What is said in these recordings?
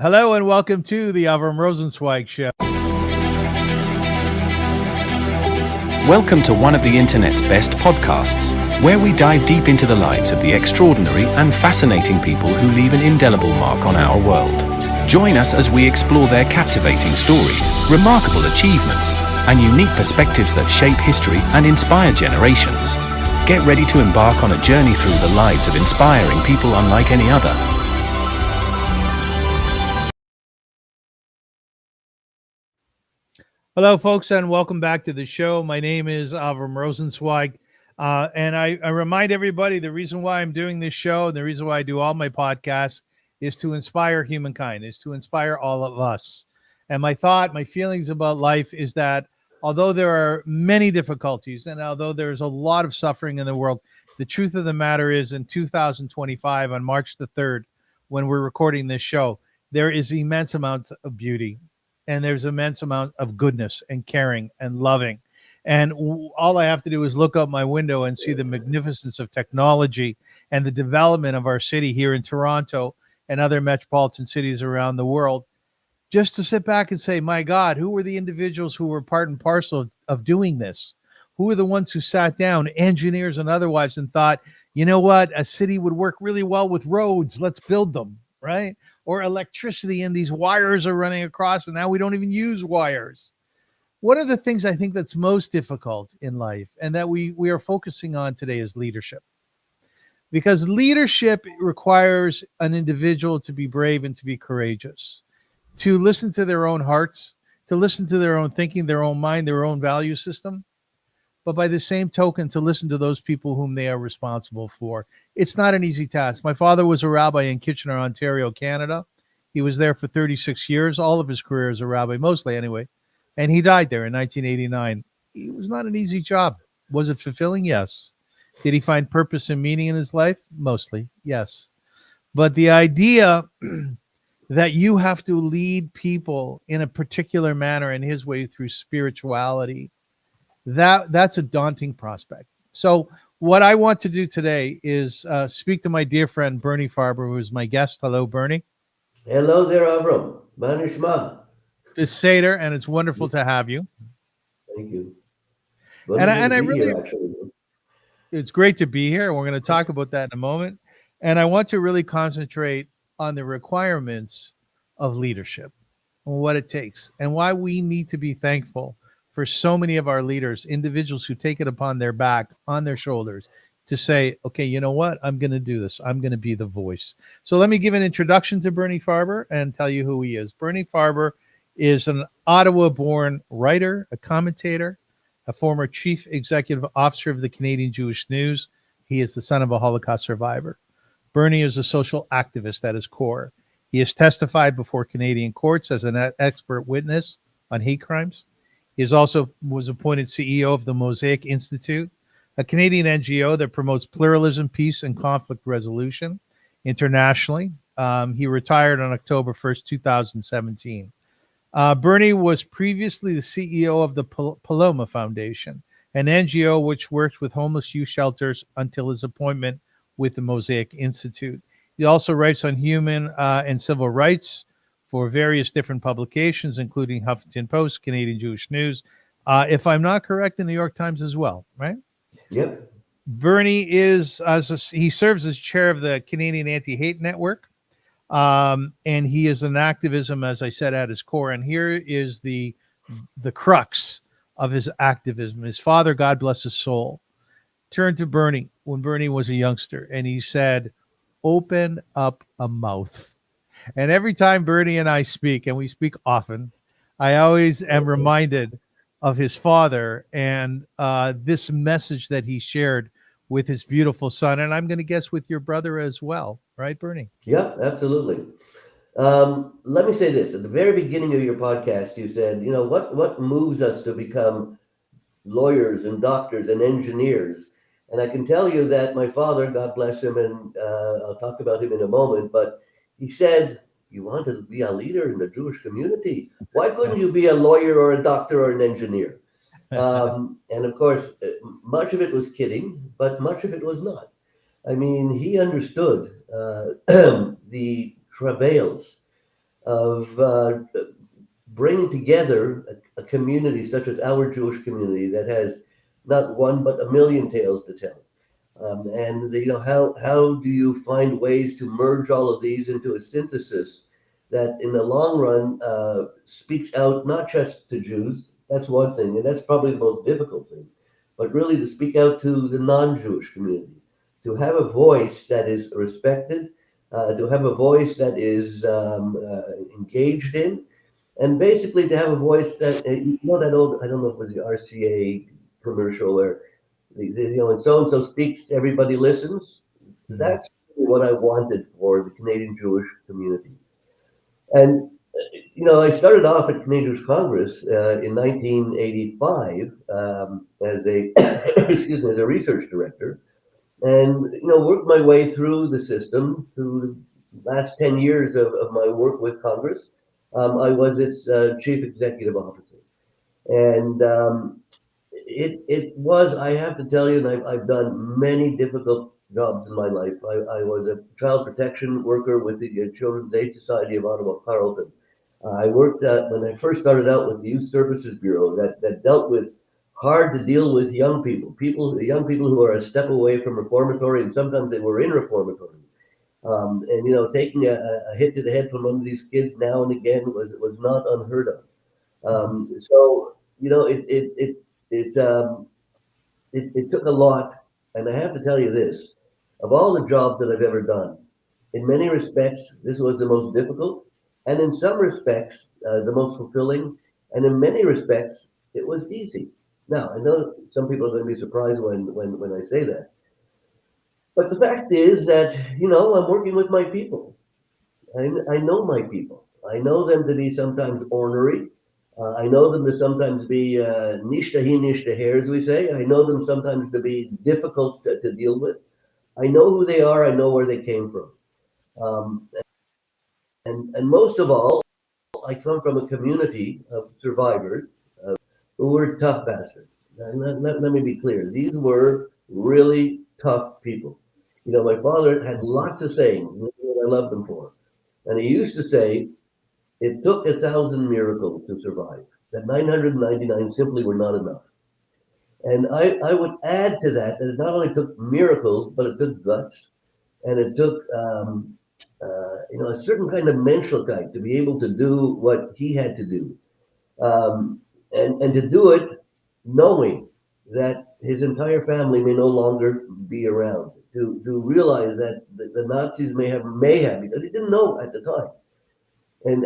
Hello and welcome to the Avrum Rosensweig Show. Welcome to one of the internet's best podcasts, where we dive deep into the lives of the extraordinary and fascinating people who leave an indelible mark on our world. Join us as we explore their captivating stories, remarkable achievements, and unique perspectives that shape history and inspire generations. Get ready to embark on a journey through the lives of inspiring people unlike any other. Hello, folks, and welcome back to the show. My name is Avrum Rosensweig, and I remind everybody the reason why I'm doing this show and the reason why I do all my podcasts is to inspire humankind, is to inspire all of us. And my feelings about life is that although there are many difficulties and although there's a lot of suffering in the world, the truth of the matter is in 2025, on March the 3rd, when we're recording this show, there is immense amounts of beauty. And there's immense amount of goodness and caring and loving. And all I have to do is look out my window and see the magnificence of technology and the development of our city here in Toronto and other metropolitan cities around the world, just to sit back and say, my God, who were the individuals who were part and parcel of doing this? Who were the ones who sat down, engineers and otherwise, and thought, you know what, a city would work really well with roads. Let's build them, right? Or electricity, and these wires are running across, and now we don't even use wires. One of the things I think that's most difficult in life and that we are focusing on today is leadership. Because leadership requires an individual to be brave and to be courageous, to listen to their own hearts, to listen to their own thinking, their own mind, their own value system, but by the same token, to listen to those people whom they are responsible for. It's not an easy task. My father was a rabbi in Kitchener, Ontario, Canada. He was there for 36 years, all of his career as a rabbi, mostly anyway. And he died there in 1989. It was not an easy job. Was it fulfilling? Yes. Did he find purpose and meaning in his life? Mostly, yes. But the idea that you have to lead people in a particular manner in his way through spirituality, that's a daunting prospect. So what I want to do today is speak to my dear friend Bernie Farber, who is my guest. Hello, Bernie. Hello there, Avrum. Manishma. It's Seder, and it's wonderful to have you. Thank you. And I really, here, actually. It's great to be here. We're going to talk about that in a moment. And I want to really concentrate on the requirements of leadership and what it takes and why we need to be thankful for so many of our leaders, individuals who take it upon their back, on their shoulders, to say, okay, you know what? I'm going to do this. I'm going to be the voice. So let me give an introduction to Bernie Farber and tell you who he is. Bernie Farber is an Ottawa-born writer, a commentator, a former chief executive officer of the Canadian Jewish News. He is the son of a Holocaust survivor. Bernie is a social activist at his core. He has testified before Canadian courts as an expert witness on hate crimes. He also was appointed CEO of the Mosaic Institute, a Canadian NGO that promotes pluralism, peace, and conflict resolution internationally. He retired on October 1st, 2017. Bernie was previously the CEO of the Paloma Foundation, an NGO which works with homeless youth shelters until his appointment with the Mosaic Institute. He also writes on human and civil rights for various different publications, including Huffington Post, Canadian Jewish News. If I'm not correct, the New York Times as well, right? Yep. Bernie he serves as chair of the Canadian Anti-Hate Network, and he is an activism, as I said, at his core. And here is the crux of his activism. His father, God bless his soul, turned to Bernie when Bernie was a youngster, and he said, "Open up a mouth." And every time Bernie and I speak, and we speak often, I always am reminded of his father and this message that he shared with his beautiful son. And I'm going to guess with your brother as well. Right, Bernie? Yeah, absolutely. Let me say this. At the very beginning of your podcast, you said, you know, what moves us to become lawyers and doctors and engineers? And I can tell you that my father, God bless him, and I'll talk about him in a moment, but he said, you want to be a leader in the Jewish community? Why couldn't you be a lawyer or a doctor or an engineer? And of course, much of it was kidding, but much of it was not. I mean, he understood the travails of bringing together a community such as our Jewish community that has not one but a million tales to tell. And how do you find ways to merge all of these into a synthesis that, in the long run, speaks out not just to Jews? That's one thing, and that's probably the most difficult thing, but really to speak out to the non-Jewish community, to have a voice that is respected, to have a voice that is engaged in, and basically to have a voice that that old, I don't know if it was the RCA commercial where when so and so speaks, everybody listens. That's what I wanted for the Canadian Jewish community. And I started off at Canadian Jewish Congress in 1985 as a excuse me, as a research director, and worked my way through the system through the last 10 years of my work with Congress. I was its chief executive officer, and it was, I have to tell you, and I've done many difficult jobs in my life. I was a child protection worker with the Children's Aid Society of Ottawa, Carleton. I worked when I first started out with the Youth Services Bureau that dealt with hard to deal with young people, young people who are a step away from reformatory, and sometimes they were in reformatory. And taking a hit to the head from one of these kids now and again was not unheard of. So it took a lot, and I have to tell you this: of all the jobs that I've ever done, in many respects, this was the most difficult, and in some respects, the most fulfilling, and in many respects, it was easy. Now, I know some people are going to be surprised when I say that, but the fact is that I'm working with my people. I know my people. I know them to be sometimes ornery. I know them to sometimes be nishtahi nishtaher, as we say. I know them sometimes to be difficult to deal with. I know who they are. I know where they came from. Um, and most of all, I come from a community of survivors who were tough bastards. And let me be clear. These were really tough people. My father had lots of sayings, and this is what I loved him for. And he used to say, it took 1,000 miracles to survive, that 999 simply were not enough. And I would add to that it not only took miracles, but it took guts, and it took a certain kind of menschlichkeit to be able to do what he had to do, and to do it knowing that his entire family may no longer be around. To realize that the Nazis may have, because he didn't know at the time. And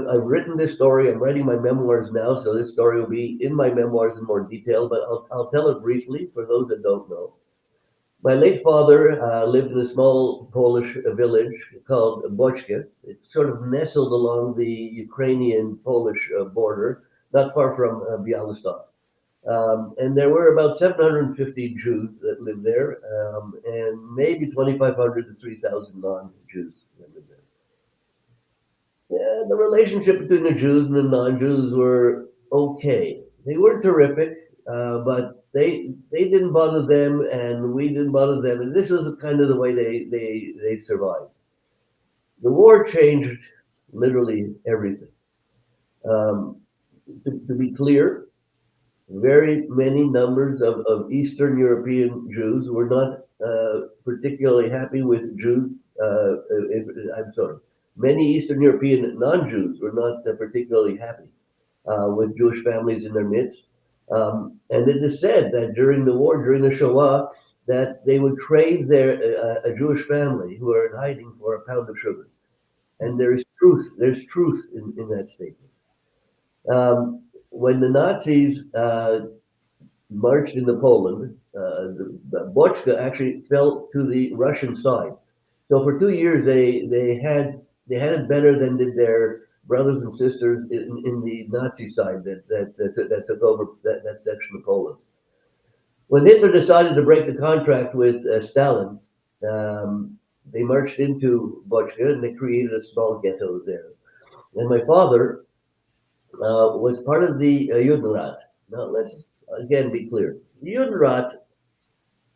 I've written this story. I'm writing my memoirs now, so this story will be in my memoirs in more detail. But I'll tell it briefly for those that don't know. My late father lived in a small Polish village called Boczka. It's sort of nestled along the Ukrainian-Polish border, not far from Białystok. And there were about 750 Jews that lived there, and maybe 2,500 to 3,000 non-Jews that lived there. Yeah, the relationship between the Jews and the non-Jews were okay. They weren't terrific, but they didn't bother them, and we didn't bother them, and this was kind of the way they survived. The war changed literally everything. To be clear, very many numbers of Eastern European Jews were not particularly happy with Jews. I'm sorry. Many Eastern European non-Jews were not particularly happy with Jewish families in their midst. And it is said that during the war, during the Shoah, that they would trade a Jewish family who are in hiding for a pound of sugar. And there's truth in that statement. When the Nazis marched into Poland, the Boczka actually fell to the Russian side. So for 2 years, they had it better than did their brothers and sisters in the Nazi side that took over that section of Poland. When Hitler decided to break the contract with Stalin, they marched into Boczka and they created a small ghetto there. And my father was part of the Judenrat. Now let's again be clear. The Judenrat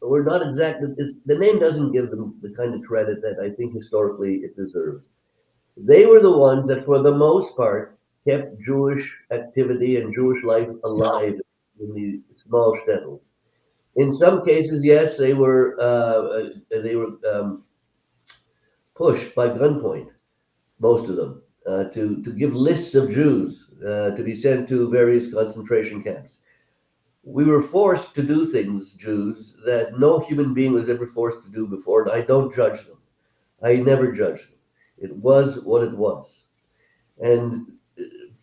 were not exactly, the name doesn't give them the kind of credit that I think historically it deserves. they were the ones that, for the most part, kept Jewish activity and Jewish life alive in the small shtetl. In some cases, yes, they were pushed by gunpoint, most of them, to give lists of Jews to be sent to various concentration camps. We were forced to do things, Jews, that no human being was ever forced to do before, and I don't judge them. I never judged them. It was what it was. And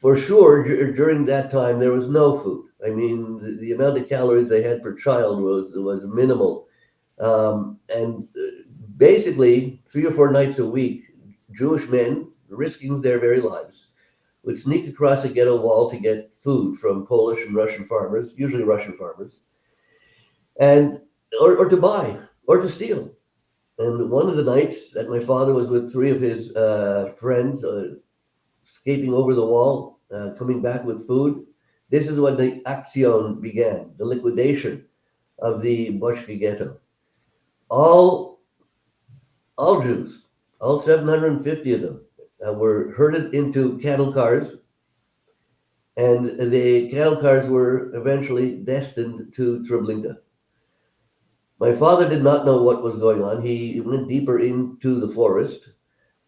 for sure, during that time, there was no food. I mean, the amount of calories they had per child was minimal. And basically, 3 or 4 nights a week, Jewish men, risking their very lives, would sneak across a ghetto wall to get food from Polish and Russian farmers, usually Russian farmers, and or to buy or to steal. And one of the nights that my father was with 3 of his friends, escaping over the wall, coming back with food, this is when the action began, the liquidation of the Boschke ghetto. All Jews, all 750 of them, were herded into cattle cars, and the cattle cars were eventually destined to Treblinka. My father did not know what was going on. He went deeper into the forest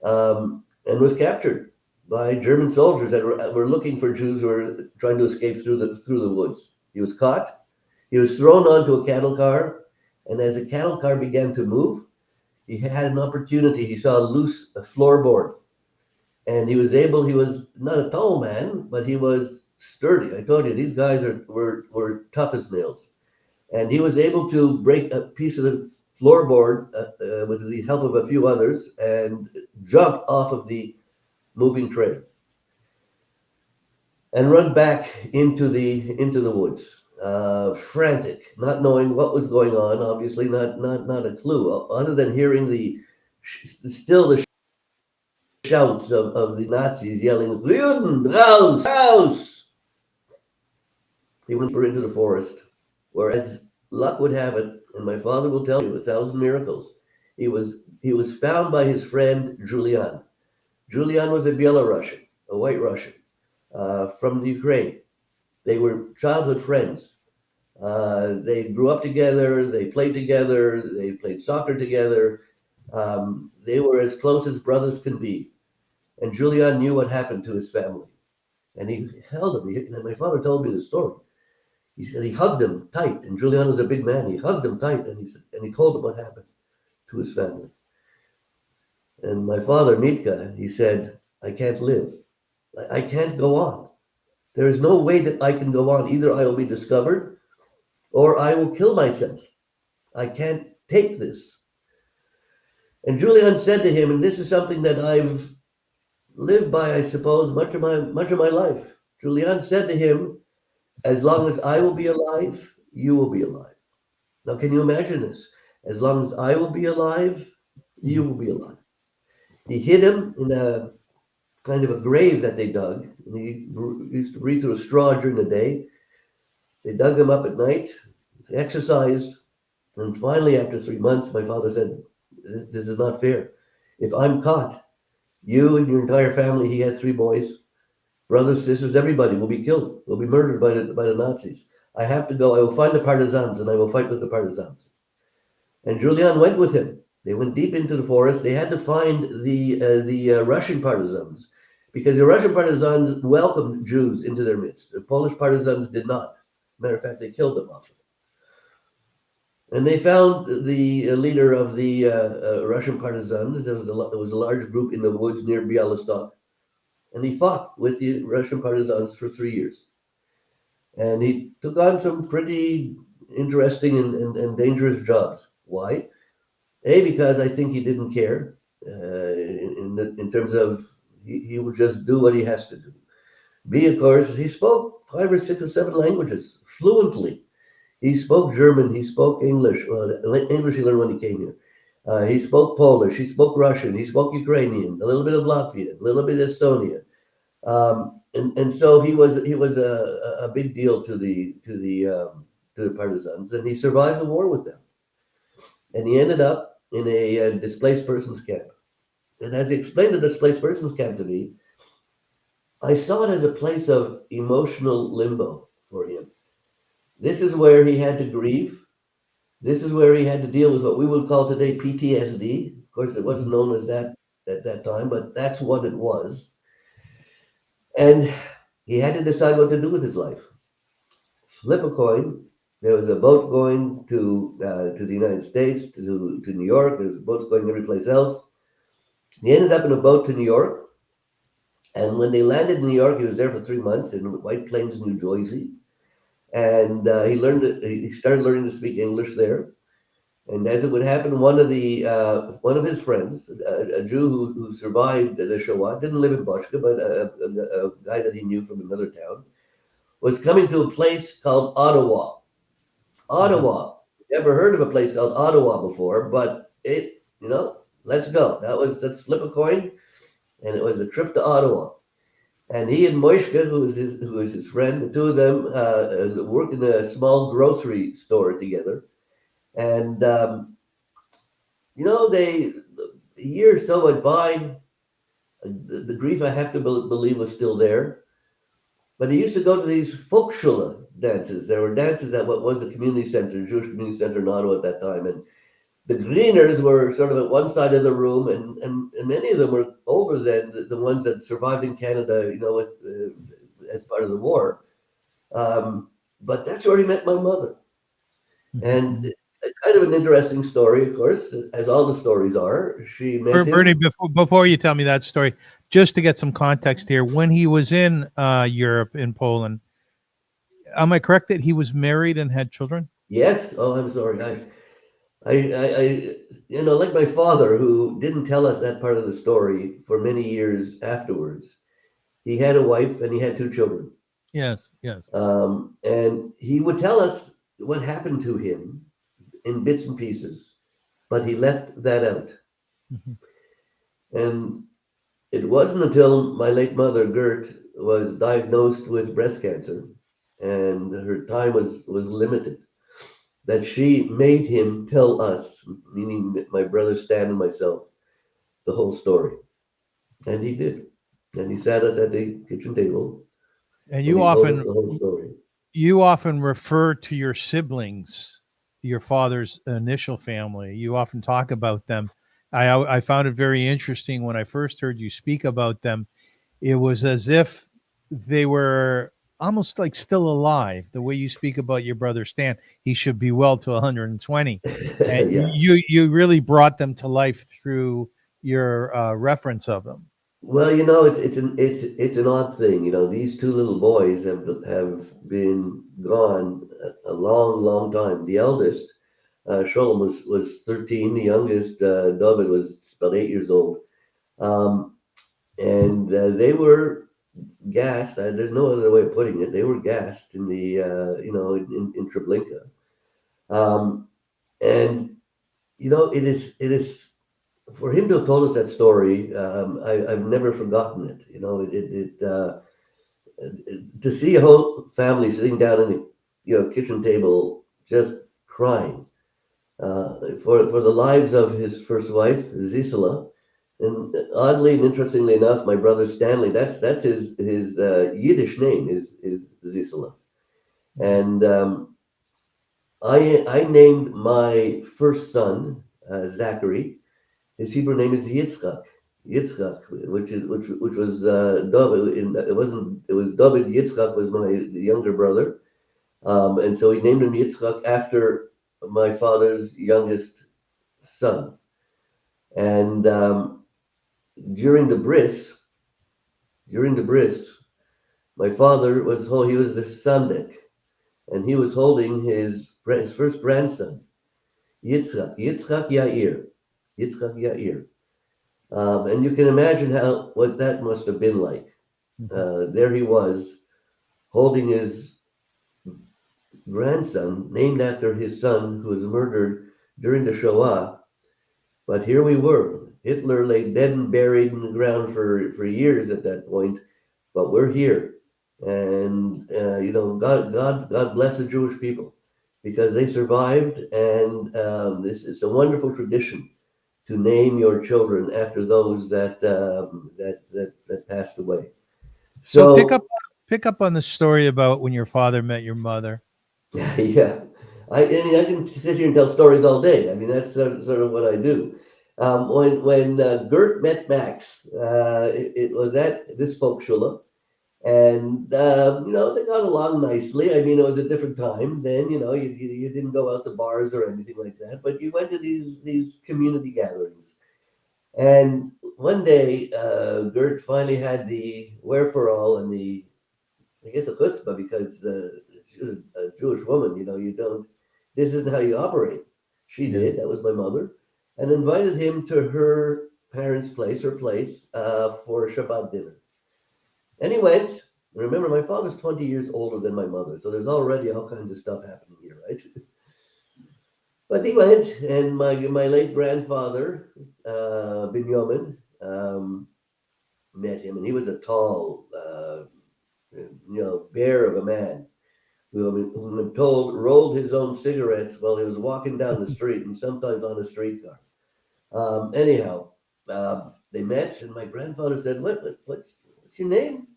and was captured by German soldiers that were looking for Jews who were trying to escape through the woods. He was caught. He was thrown onto a cattle car, and as the cattle car began to move, he had an opportunity. He saw a floorboard, and he was not a tall man, but he was sturdy. I told you, these guys were tough as nails. And he was able to break a piece of the floorboard with the help of a few others and jump off of the moving train and run back into the woods, frantic, not knowing what was going on. Obviously, not a clue, other than hearing the shouts of the Nazis yelling, "Juden, raus, raus!" He went deeper into the forest, where, as luck would have it, and my father will tell you 1,000 miracles, he was found by his friend Julian. Julian was a Belarusian, a white Russian, from the Ukraine. They were childhood friends. They grew up together. They played together. They played soccer together. They were as close as brothers can be. And Julian knew what happened to his family. And he held him. And my father told me the story. He said he hugged him tight. And Julian was a big man. He hugged him tight. And he told him what happened to his family. And my father, Mitka, he said, "I can't live. I can't go on. There is no way that I can go on. Either I will be discovered or I will kill myself. I can't take this." And Julian said to him, and this is something that I've lived by, I suppose, much of my life. Julian said to him, "As long as I will be alive, you will be alive." Now, can you imagine this? As long as I will be alive, you will be alive. He hid him in a kind of a grave that they dug. And he used to breathe through a straw during the day. They dug him up at night, exercised, and finally, after 3 months, my father said, "This is not fair. If I'm caught, you and your entire family," he had 3 boys, brothers, sisters, everybody will be killed, will be murdered by the Nazis. "I have to go. I will find the partisans, and I will fight with the partisans." And Julian went with him. They went deep into the forest. They had to find the Russian partisans, because the Russian partisans welcomed Jews into their midst. The Polish partisans did not. Matter of fact, they killed them often. And they found the leader of the Russian partisans. There was a large group in the woods near Bialystok. And he fought with the Russian partisans for 3 years. And he took on some pretty interesting and dangerous jobs. Why? A, because I think he didn't care in terms of he would just do what he has to do. B, of course, he spoke 5 or 6 or 7 languages fluently. He spoke German, he spoke English. Well, English he learned when he came here. He spoke Polish, he spoke Russian, he spoke Ukrainian, a little bit of Latvian, a little bit of Estonian. And so he was a big deal to the partisans, and he survived the war with them. And he ended up in a displaced persons camp. And as he explained the displaced persons camp to me, I saw it as a place of emotional limbo for him. This is where he had to grieve. This is where he had to deal with what we would call today PTSD. Of course, it wasn't known as that at that time, but that's what it was. And he had to decide what to do with his life. Flip a coin. There was a boat going to the United States, to New York. There was boats going every place else. He ended up in a boat to New York. And when they landed in New York, he was there for 3 months in White Plains, New Jersey. And he started learning to speak English there. And as it would happen, one of his friends, a Jew who survived the Shoah, didn't live in Bochka, but a guy that he knew from another town, was coming to a place called Ottawa. Ottawa. Never heard of a place called Ottawa before, but let's go. Let's flip a coin, and it was a trip to Ottawa. And he and Moishka, who is his friend, the two of them worked in a small grocery store together. And a year or so went by. The grief, I have to believe, was still there. But he used to go to these Volksschule dances. There were dances at what was the community center, Jewish community center in Ottawa at that time. And the Greeners were sort of at one side of the room, and many of them were older than the ones that survived in Canada, as part of the war. But that's where he met my mother. And kind of an interesting story, of course, as all the stories are. She met Bernie, him. before you tell me that story, just to get some context here, when he was in Europe, in Poland, am I correct that he was married and had children? Yes. Oh, I'm sorry. I like my father, who didn't tell us that part of the story for many years afterwards. He had a wife and he had 2 children. Yes. And he would tell us what happened to him in bits and pieces, but he left that out. And it wasn't until my late mother, Gert, was diagnosed with breast cancer and her time was limited, that she made him tell us, meaning my brother Stan and myself, the whole story. And he did. And he sat us at the kitchen table. And he told us the whole story. You often refer to your siblings, your father's initial family. You often talk about them. I found it very interesting when I first heard you speak about them. It was as if they were almost like still alive. The way you speak about your brother Stan, he should be well to 120. And Yeah. you really brought them to life through your reference of them. Well, it's an odd thing. These 2 little boys have been gone a long, long time. The eldest, Shlomo, was 13. The youngest, David, was about 8 years old. And they were gassed. There's no other way of putting it. They were gassed in the in Treblinka. And it is for him to have told us that story. I've never forgotten it. To see a whole family sitting down in the kitchen table just crying for the lives of his first wife, Zisela. And oddly and interestingly enough, my brother Stanley, that's his Yiddish name is Zisela. And I named my first son Zachary. His Hebrew name is Yitzchak, which was David. It was David. Yitzchak was the younger brother, and so he named him Yitzchak after my father's youngest son. And during the bris, my father was the sandek, and he was holding his first grandson, Yitzchak Yair. And you can imagine what that must have been like. There he was, holding his grandson, named after his son who was murdered during the Shoah. But here we were. Hitler lay dead and buried in the ground for years at that point, but we're here. And God bless the Jewish people, because they survived, and this is a wonderful tradition to name your children after those that passed away. So So pick up on the story about when your father met your mother. yeah, I mean, I can sit here and tell stories all day. I mean, that's sort of what I do. When Gert met Max, it was at this Volksschule, and they got along nicely. I mean, it was a different time then. You didn't go out to bars or anything like that, but you went to these community gatherings. And one day, Gert finally had the wherewithal and I guess a chutzpah, because she's a Jewish woman. You don't. This isn't how you operate. She Yeah. did. That was my mother, and invited him to her parents' place, for Shabbat dinner. And he went. Remember, my father's 20 years older than my mother, so there's already all kinds of stuff happening here, right? But he went, and my late grandfather, Binyamin, met him, and he was a tall, bear of a man who I'm told rolled his own cigarettes while he was walking down the street, and sometimes on a streetcar. Anyhow, they met, and my grandfather said, "What's your name?"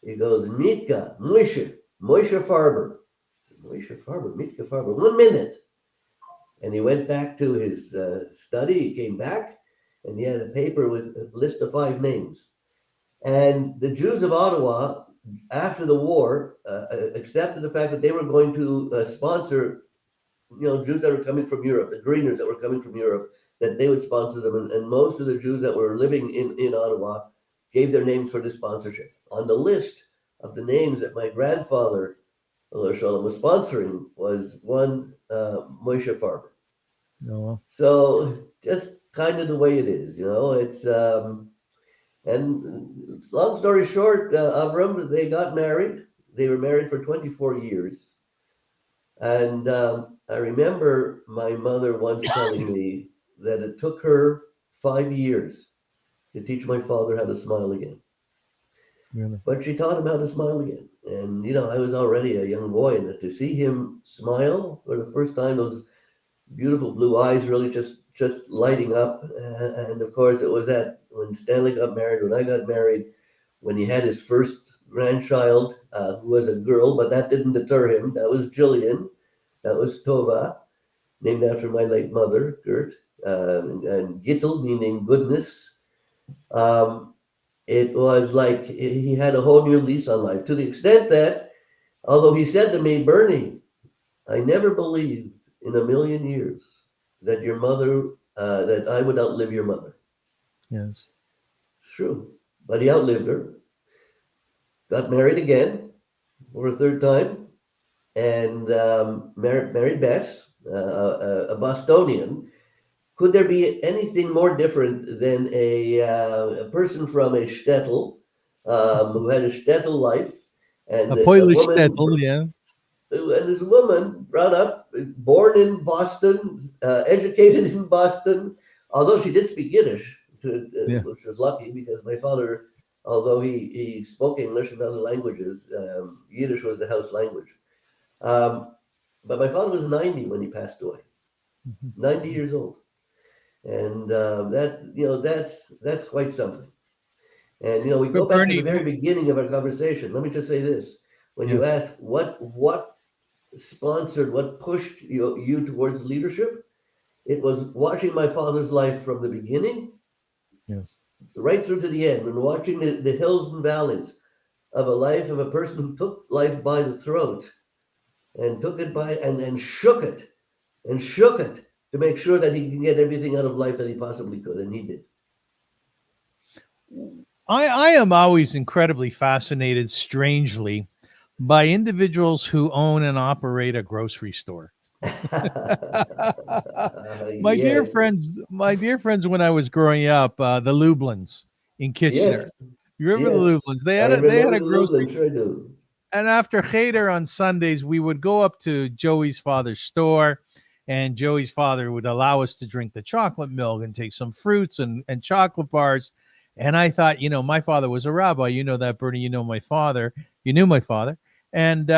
He goes, "Mitka, Moshe Farber." I said, "Moshe Farber, Mitka Farber. 1 minute." And he went back to his study. He came back, and he had a paper with a list of 5 names. And the Jews of Ottawa, after the war, accepted the fact that they were going to sponsor, Jews that were coming from Europe, the Greeners that were coming from Europe, that they would sponsor them. And most of the Jews that were living in Ottawa gave their names for the sponsorship. On the list of the names that my grandfather, Shlomo, was sponsoring was one Moshe Farber. No. So just kind of the way it is, it's and long story short, Avrum, they got married. They were married for 24 years. And I remember my mother once telling me that it took her 5 years to teach my father how to smile again. Really? But she taught him how to smile again. And, I was already a young boy, and to see him smile for the first time, those beautiful blue eyes really just lighting up. And of course, it was that when Stanley got married, when I got married, when he had his first grandchild, who was a girl, but that didn't deter him. That was Jillian. That was Tova, named after my late mother, Gert, and Gittel, meaning goodness. It was like he had a whole new lease on life, to the extent that, although he said to me, "Bernie, I never believed in a million years that your mother, that I would outlive your mother." Yes. It's true. But he outlived her, got married again for a third time, and married Bess, a Bostonian. Could there be anything more different than a person from a shtetl, who had a shtetl life, and A a Polish woman, shtetl, yeah. and this woman brought up, born in Boston, educated in Boston, although she did speak Yiddish, Yeah. which was lucky, because my father, although he spoke English and other languages, Yiddish was the house language. But my father was 90 when he passed away, 90 years old. And that's quite something. And we go But back to the Bernie, very beginning of our conversation. Let me just say this: when you yes. ask what sponsored, what pushed you towards leadership, it was watching my father's life from the beginning Yes. right through to the end, and watching the hills and valleys of a life of a person who took life by the throat and took it by and shook it to make sure that he can get everything out of life that he possibly could, and he did. I am always incredibly fascinated, strangely, by individuals who own and operate a grocery store. Yes, My dear friends, when I was growing up, the Lublins in Kitchener. yes, You remember the yes. Lublins? They I had remember a the grocery, Lublin, sure do. and after Cheder on Sundays, we would go up to Joey's father's store, and Joey's father would allow us to drink the chocolate milk and take some fruits and chocolate bars. And I thought, my father was a rabbi. You know that, Bernie. You know my father. You knew my father. And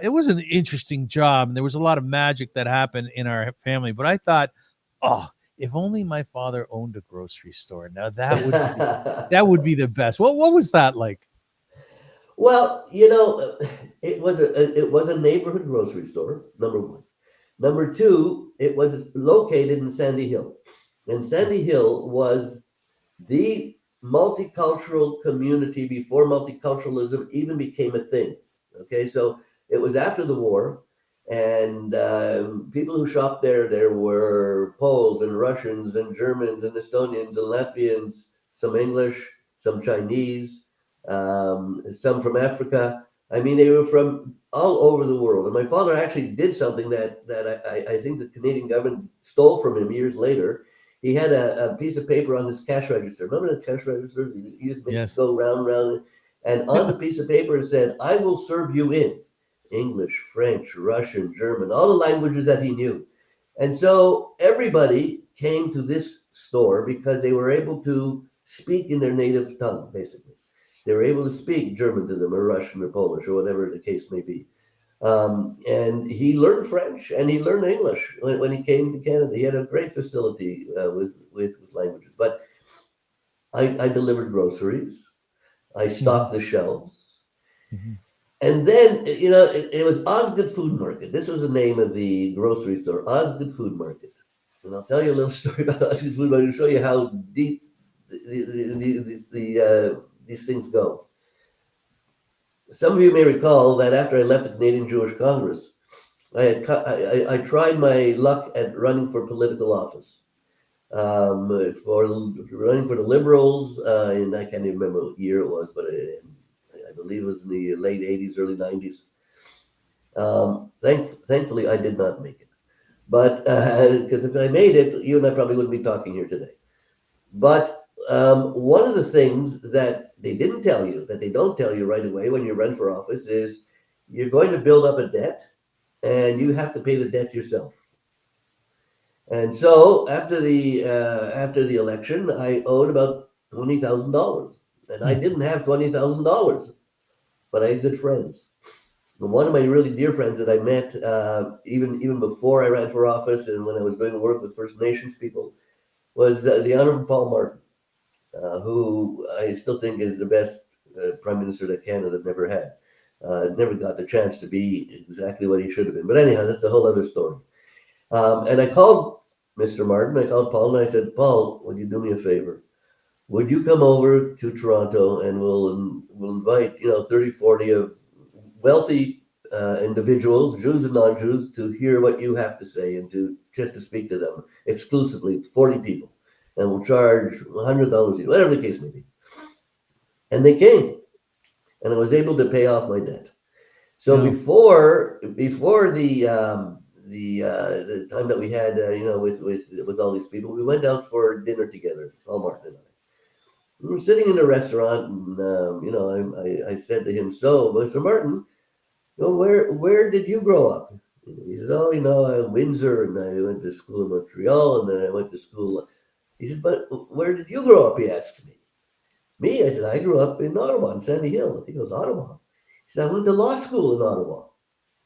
it was an interesting job. And there was a lot of magic that happened in our family. But I thought, oh, if only my father owned a grocery store. Now that would be the best. What was that like? Well, it was a neighborhood grocery store, number one. Number two, it was located in Sandy Hill. And Sandy Hill was the multicultural community before multiculturalism even became a thing. Okay, so it was after the war, and people who shopped there were Poles and Russians and Germans and Estonians and Latvians, some English, some Chinese, some from Africa. I mean, they were from all over the world. And my father actually did something that I think the Canadian government stole from him years later. He had a piece of paper on his cash register. Remember the cash register? You used to make it go round and round. And on the piece of paper it said, "I will serve you in English, French, Russian, German, all the languages that he knew." And so everybody came to this store because they were able to speak in their native tongue, basically. They were able to speak German to them, or Russian, or Polish, or whatever the case may be. And he learned French and he learned English when he came to Canada. He had a great facility with languages. But I delivered groceries. I stocked the shelves. Mm-hmm. And then, it was Osgood Food Market. This was the name of the grocery store, Osgood Food Market. And I'll tell you a little story about Osgood Food Market to show you how deep these things go. Some of you may recall that after I left the Canadian Jewish Congress, I tried my luck at running for political office, for running for the Liberals, and I can't even remember what year it was, but I believe it was in the late 80s, early 90s. Thankfully, I did not make it. But because if I made it, you and I probably wouldn't be talking here today. But one of the things that they didn't tell you, that they don't tell you right away when you run for office, is you're going to build up a debt and you have to pay the debt yourself. And so after the election, I owed about $20,000, and I didn't have $20,000, but I had good friends. And one of my really dear friends that I met even before I ran for office and when I was doing work with First Nations people was the Honorable Paul Martin, who I still think is the best prime minister that Canada never had. Never got the chance to be exactly what he should have been. But anyhow, that's a whole other story. And I called Mr. Martin, I called Paul, and I said, "Paul, would you do me a favor? Would you come over to Toronto and we'll invite 30, 40 of wealthy individuals, Jews and non-Jews, to hear what you have to say and just to speak to them exclusively, 40 people. And we'll charge $100, whatever the case may be." And they came, and I was able to pay off my debt. So before the time that we had, with all these people, we went out for dinner together, Paul Martin and I. We were sitting in a restaurant, and I said to him, "So, Mr. Martin, where did you grow up?" He says, "Oh, Windsor, and I went to school in Montreal, and then I went to school." He says, "But where did you grow up?" He asked me. Me, I said, "I grew up in Ottawa, in Sandy Hill." He goes, "Ottawa?" He said, "I went to law school in Ottawa."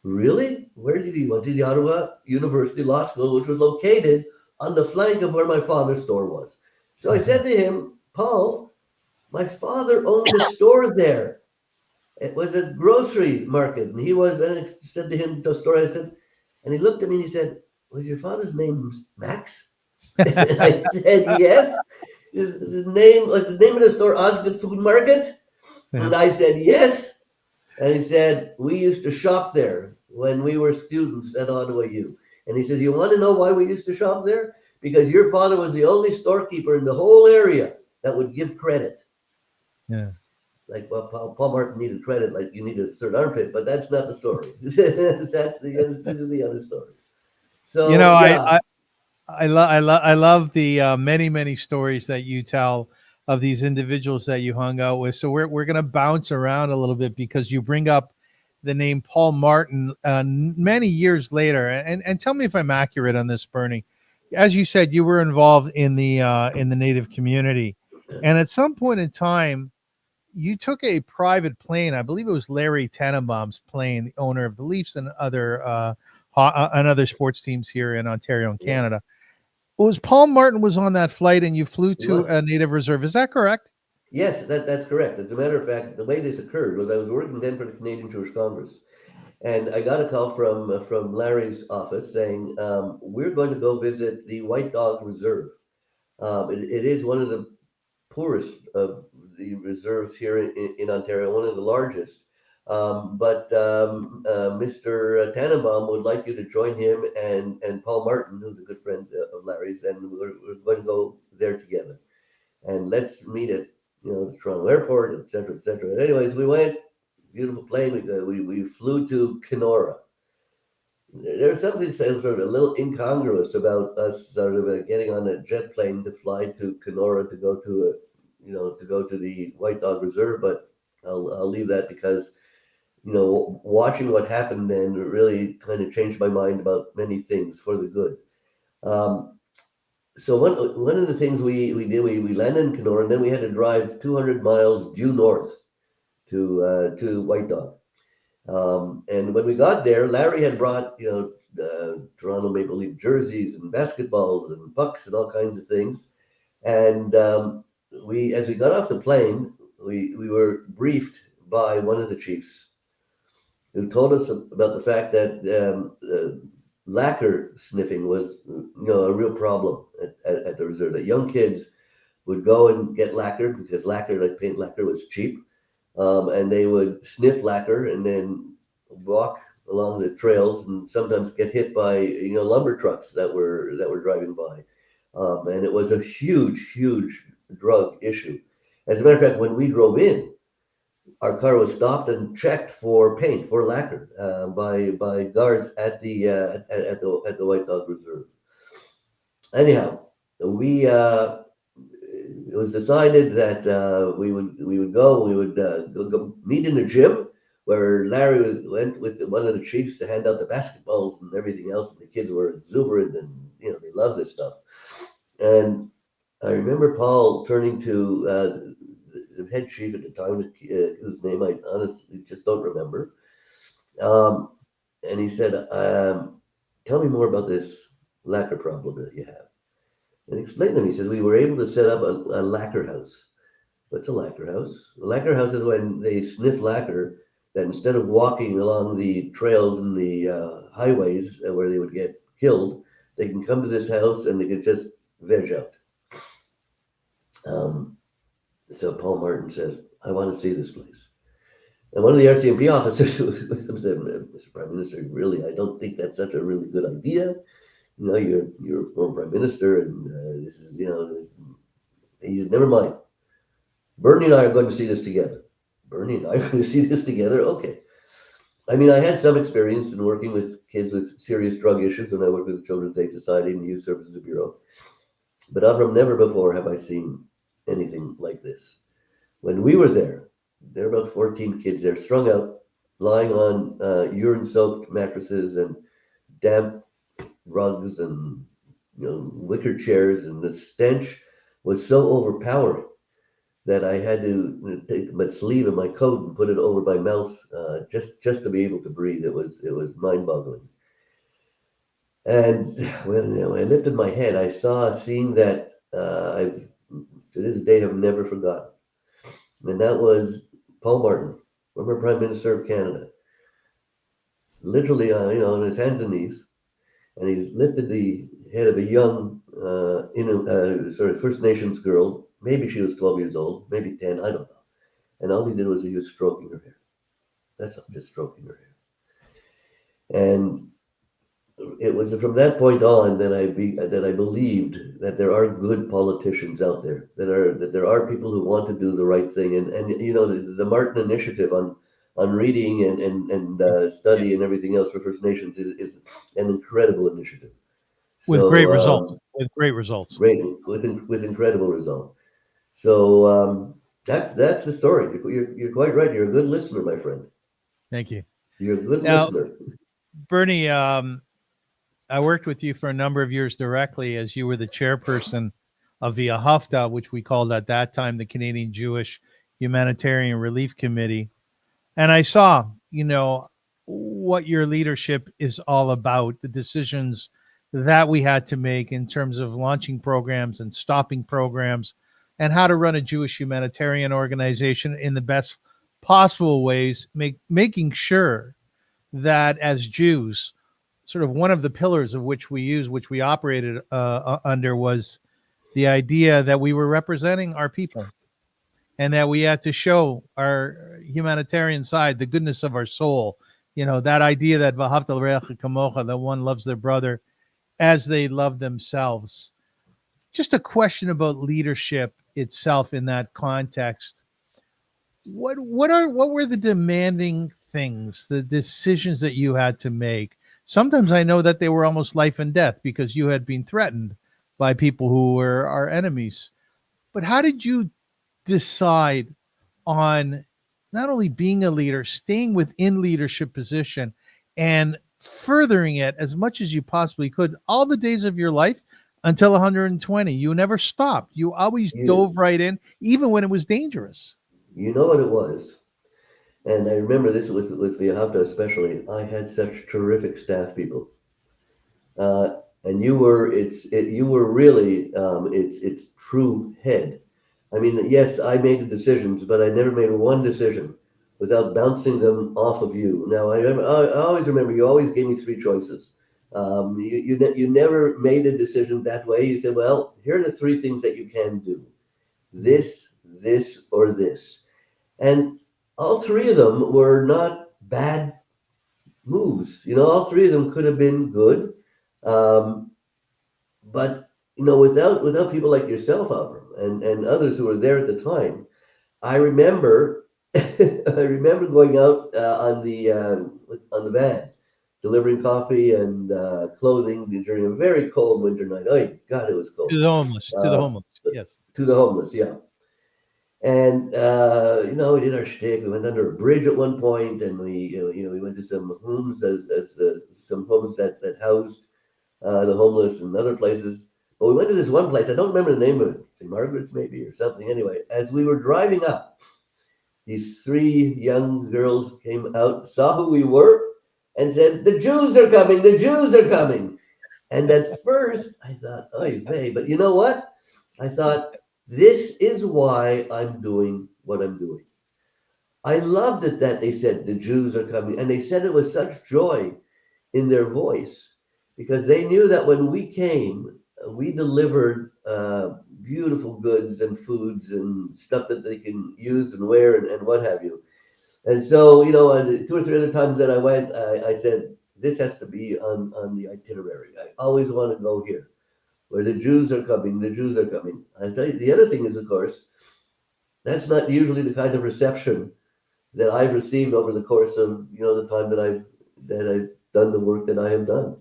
"Really? Where did you went to the Ottawa University Law School, which was located on the flank of where my father's store was." So I said to him, "Paul, my father owned a store there. It was a grocery market." And I said to him the story, I said, and he looked at me and he said, "Was your father's name Max?" And I said, "Yes." His name was the name of the store, Osgood Food Market. Yeah. And I said, "Yes." And he said, "We used to shop there when we were students at Ottawa U." And he says, "You want to know why we used to shop there? Because your father was the only storekeeper in the whole area that would give credit." Yeah. Like, well, Paul Martin needed credit like you need a third armpit, but that's not the story. This is the other story. So yeah. I love the many stories that you tell of these individuals that you hung out with. So we're going to bounce around a little bit because you bring up the name Paul Martin many years later, and tell me if I'm accurate on this, Bernie. As you said, you were involved in the Native community, and at some point in time, you took a private plane. I believe it was Larry Tenenbaum's plane, the owner of the Leafs and other sports teams here in Ontario and Canada. Was Paul Martin was on that flight and you flew He to was. a native reserve? Is that correct? Yes, that's correct. As a matter of fact, the way this occurred was I was working then for the Canadian Jewish Congress, and I got a call from Larry's office saying, we're going to go visit the White Dog Reserve. It is one of the poorest of the reserves here in Ontario, one of the largest. But Mr. Tannenbaum would like you to join him and Paul Martin, who's a good friend of Larry's, and we're going to go there together. And let's meet at the Toronto airport, et cetera, et cetera. Anyways, we went. Beautiful plane. We flew to Kenora. There's something sort of a little incongruous about us sort of getting on a jet plane to fly to Kenora to go to the White Dog Reserve, but I'll leave that because watching what happened then really kind of changed my mind about many things for the good. So one of the things we did, we landed in Kenora, and then we had to drive 200 miles due north to White Dog. And when we got there, Larry had brought, Toronto Maple Leaf jerseys and basketballs and pucks and all kinds of things. And as we got off the plane, we were briefed by one of the chiefs who told us about the fact that lacquer sniffing was, a real problem at the reserve. That young kids would go and get lacquer because lacquer, like paint lacquer, was cheap. And they would sniff lacquer and then walk along the trails and sometimes get hit by lumber trucks that were driving by, and it was a huge drug issue. As a matter of fact, when we drove in, our car was stopped and checked for paint, for lacquer, by guards at the White Dog Reserve. Anyhow, it was decided that we would go meet in the gym where Larry went with one of the chiefs to hand out the basketballs and everything else. And the kids were exuberant and they love this stuff. And I remember Paul turning to the head chief at the time, whose name I honestly just don't remember. And he said, "Tell me more about this lacquer problem that you have." And explained to him. He says, we were able to set up a lacquer house. What's a lacquer house? A lacquer house is when they sniff lacquer, that instead of walking along the trails and the highways where they would get killed, they can come to this house and they can just veg out. So Paul Martin says, I want to see this place. And one of the RCMP officers said, Mr. Prime Minister, really, I don't think that's such a really good idea. You're a former prime minister, and this is, he said, never mind. Bernie and I are going to see this together. Bernie and I are going to see this together. Okay. I mean, I had some experience in working with kids with serious drug issues when I worked with the Children's Aid Society and the Youth Services Bureau. But Avrum, never before have I seen anything like this. When we were there were about 14 kids there, strung out, lying on urine-soaked mattresses and damp rugs and wicker chairs, and the stench was so overpowering that I had to take my sleeve of my coat and put it over my mouth just to be able to breathe. It was mind-boggling. And when I lifted my head, I saw a scene that I to this day have never forgotten, and that was Paul Martin, former Prime Minister of Canada, literally on his hands and knees. And he lifted the head of a young, First Nations girl. Maybe she was 12 years old, maybe 10, I don't know. And all he did was he was stroking her hair. That's all, just stroking her hair. And it was from that point on that I believed that there are good politicians out there, that there are people who want to do the right thing. And the Martin Initiative on reading and study and everything else for First Nations is an incredible initiative. With great results. With great results. With incredible results. So that's the story. You're quite right. You're a good listener, my friend. Thank you. You're a good listener. Bernie, I worked with you for a number of years directly as you were the chairperson of Veahavta, which we called at that time the Canadian Jewish Humanitarian Relief Committee. And I saw, what your leadership is all about, the decisions that we had to make in terms of launching programs and stopping programs and how to run a Jewish humanitarian organization in the best possible ways, making sure that as Jews, sort of one of the pillars of which we operated under was the idea that we were representing our people and that we had to show our humanitarian side, the goodness of our soul. That idea that Veahavta l'reacha kamocha, that one loves their brother as they love themselves. Just a question about leadership itself in that context. What were the demanding things, the decisions that you had to make? Sometimes I know that they were almost life and death because you had been threatened by people who were our enemies. But how did you decide on not only being a leader, staying within leadership position and furthering it as much as you possibly could all the days of your life until 120? You never stopped. You always dove right in, even when it was dangerous. You know what it was? And I remember this with Veahavta especially. I had such terrific staff people. And you were you were really its true head. I mean, yes, I made the decisions, but I never made one decision without bouncing them off of you. Now, I always remember you always gave me three choices. You never made a decision that way. You said, well, here are the three things that you can do: this, or this. And all three of them were not bad moves. All three of them could have been good. Um, but without people like yourself, Avrum, and others who were there at the time, I remember I remember going out on the van, delivering coffee and clothing during a very cold winter night. Oh God, it was cold. To the homeless, yes. To the homeless, yeah. And we did our shtick. We went under a bridge at one point, and we went to some homes some homes that housed the homeless and other places. But we went to this one place. I don't remember the name of it. St. Margaret's maybe or something. Anyway, as we were driving up, these three young girls came out, saw who we were, and said, "The Jews are coming! The Jews are coming!" And at first, I thought, "Oy vey," but you know what? I thought, this is why I'm doing what I'm doing. I loved it that they said the Jews are coming, and they said it with such joy in their voice, because they knew that when we came, we delivered beautiful goods and foods and stuff that they can use and wear and what have you. And so, two or three other times that I went, I said, this has to be on the itinerary. I always want to go here, where the Jews are coming, the Jews are coming. I tell you, the other thing is, of course, that's not usually the kind of reception that I've received over the course of the time that I've done the work that I have done.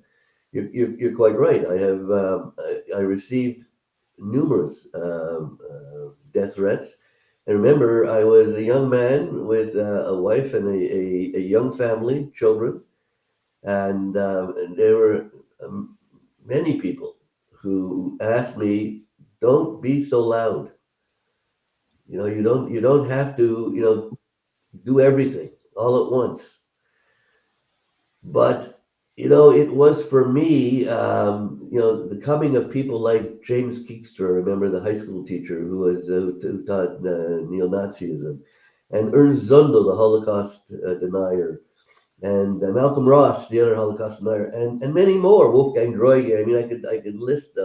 You're quite right. I received numerous death threats. And remember, I was a young man with a wife and a young family, children, and there were many people who asked me, "Don't be so loud. You don't have to do everything all at once." But it was for me, the coming of people like James Keekstra, remember the high school teacher who taught neo-Nazism, and Ernst Zundel, the Holocaust denier, and Malcolm Ross, the other Holocaust denier, and many more, Wolfgang Droege. I mean, I could list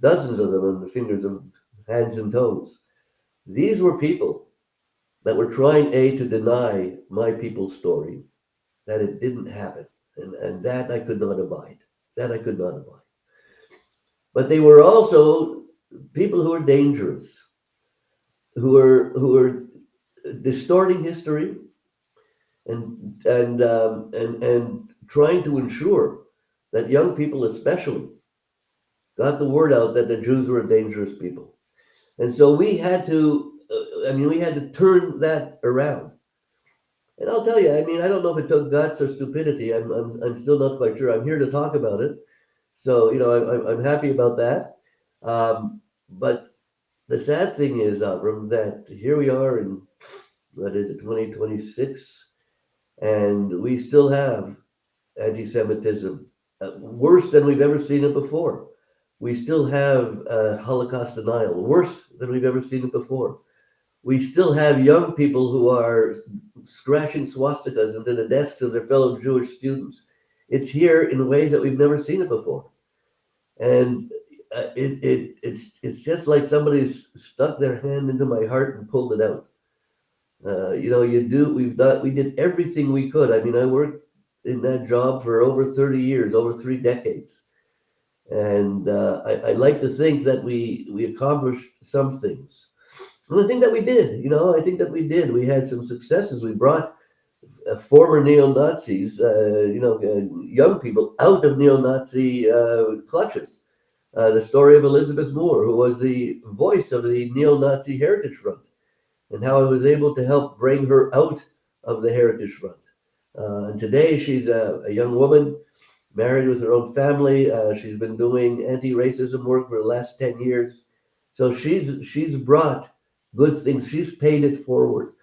dozens of them on the fingers of hands and toes. These were people that were trying to deny my people's story, that it didn't happen, and that I could not abide. That I could not abide. But they were also people who were dangerous, who were distorting history, and trying to ensure that young people, especially, got the word out that the Jews were a dangerous people. And so we had to, we had to turn that around. And I'll tell you, I don't know if it took guts or stupidity. I'm still not quite sure. I'm here to talk about it, so I'm happy about that. But the sad thing is, Avrum, that here we are in 2026, and we still have anti-Semitism worse than we've ever seen it before. We still have Holocaust denial, worse than we've ever seen it before. We still have young people who are scratching swastikas into the desks of their fellow Jewish students. It's here in ways that we've never seen it before. And it's just like somebody's stuck their hand into my heart and pulled it out. We did everything we could. I mean, I worked in that job for over 30 years, over 3 decades. And I like to think that we accomplished some things. And I think that we did. I think that we did. We had some successes. We brought former neo-Nazis, young people out of neo-Nazi clutches. The story of Elizabeth Moore, who was the voice of the neo-Nazi Heritage Front, and how I was able to help bring her out of the Heritage Front. And today she's a young woman, married with her own family. She's been doing anti-racism work for the last 10 years. So she's brought good things. She's paid it forward.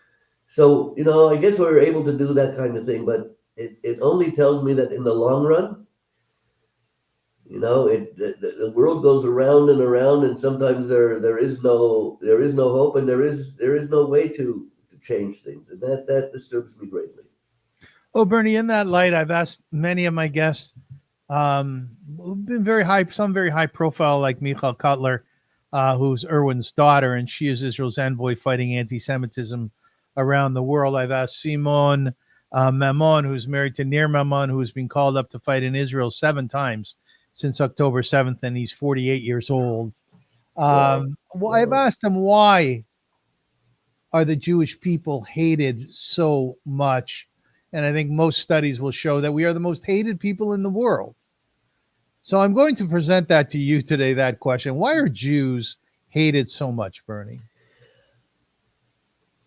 So, I guess we were able to do that kind of thing, but it only tells me that in the long run, the world goes around and around, and sometimes there is no hope, and there is no way to change things, and that disturbs me greatly. Oh, Bernie, in that light, I've asked many of my guests, who've been some very high profile, like Michal Cutler, who's Erwin's daughter, and she is Israel's envoy fighting anti-Semitism around the world. I've asked Simon Mamon, who's married to Nir Mamon, who's been called up to fight in Israel 7 times since October 7th, and he's 48 years old. I've asked him, why are the Jewish people hated so much? And I think most studies will show that we are the most hated people in the world. So I'm going to present that to you today, that question. Why are Jews hated so much, Bernie?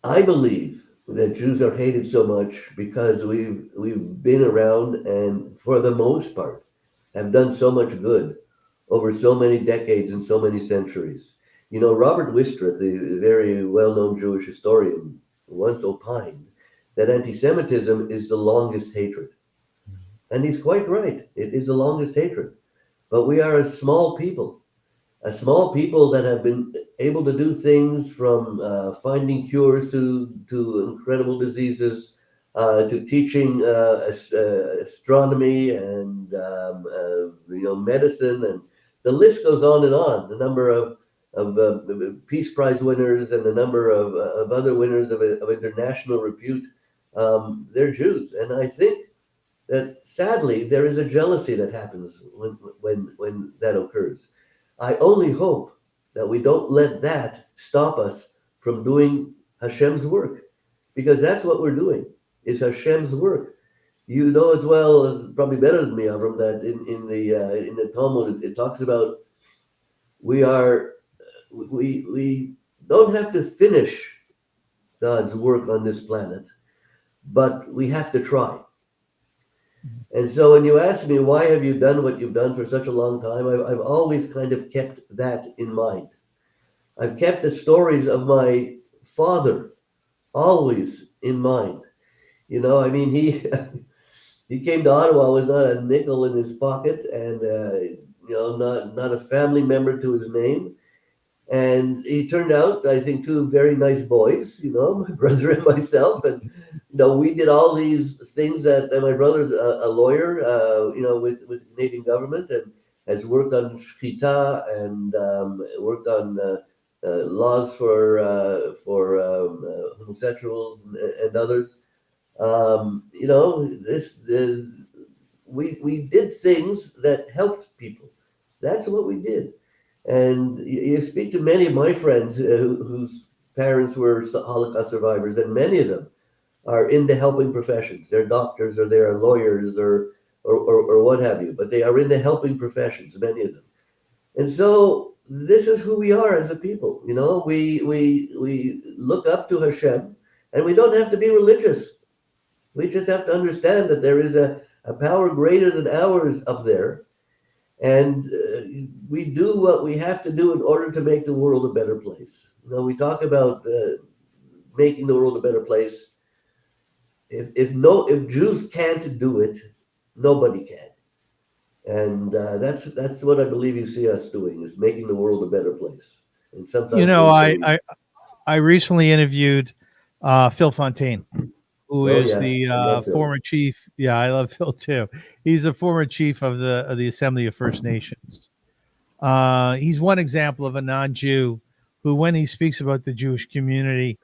I believe that Jews are hated so much because we've been around, and for the most part have done so much good over so many decades and so many centuries. Robert Wistrith, the very well-known Jewish historian, once opined that anti-Semitism is the longest hatred. And he's quite right. It is the longest hatred. But we are a small people that have been able to do things from finding cures to incredible diseases, to teaching astronomy and medicine, and the list goes on and on. The number of Peace Prize winners and the number of other winners of international repute, they're Jews. And I think that sadly there is a jealousy that happens when that occurs. I only hope that we don't let that stop us from doing Hashem's work, because that's what we're doing. Is Hashem's work. You know as well as probably better than me, Avrum, that in the Talmud it talks about we don't have to finish God's work on this planet, but we have to try. And so when you ask me, why have you done what you've done for such a long time, I've always kind of kept that in mind. I've kept the stories of my father always in mind. He came to Ottawa with not a nickel in his pocket, and not a family member to his name. And he turned out, I think, 2 very nice boys, my brother and myself. And, we did all these things that my brother's a lawyer, with the Canadian government, and has worked on shchita and worked on laws for homosexuals and others. We did things that helped people. That's what we did. And you speak to many of my friends whose parents were Holocaust survivors, and many of them are in the helping professions. They're doctors, or they're lawyers, or what have you, but they are in the helping professions, many of them. And so this is who we are as a people. We look up to Hashem, and we don't have to be religious. We just have to understand that there is a power greater than ours up there. And we do what we have to do in order to make the world a better place. We talk about making the world a better place. If Jews can't do it, nobody can. And that's what I believe you see us doing, is making the world a better place. And You sometimes know, we I say, I, I recently interviewed Phil Fontaine, who "Oh is yeah, the I love Phil." former chief. Yeah, I love Phil too. He's a former chief of the Assembly of First Nations. He's one example of a non-Jew who, when he speaks about the Jewish community,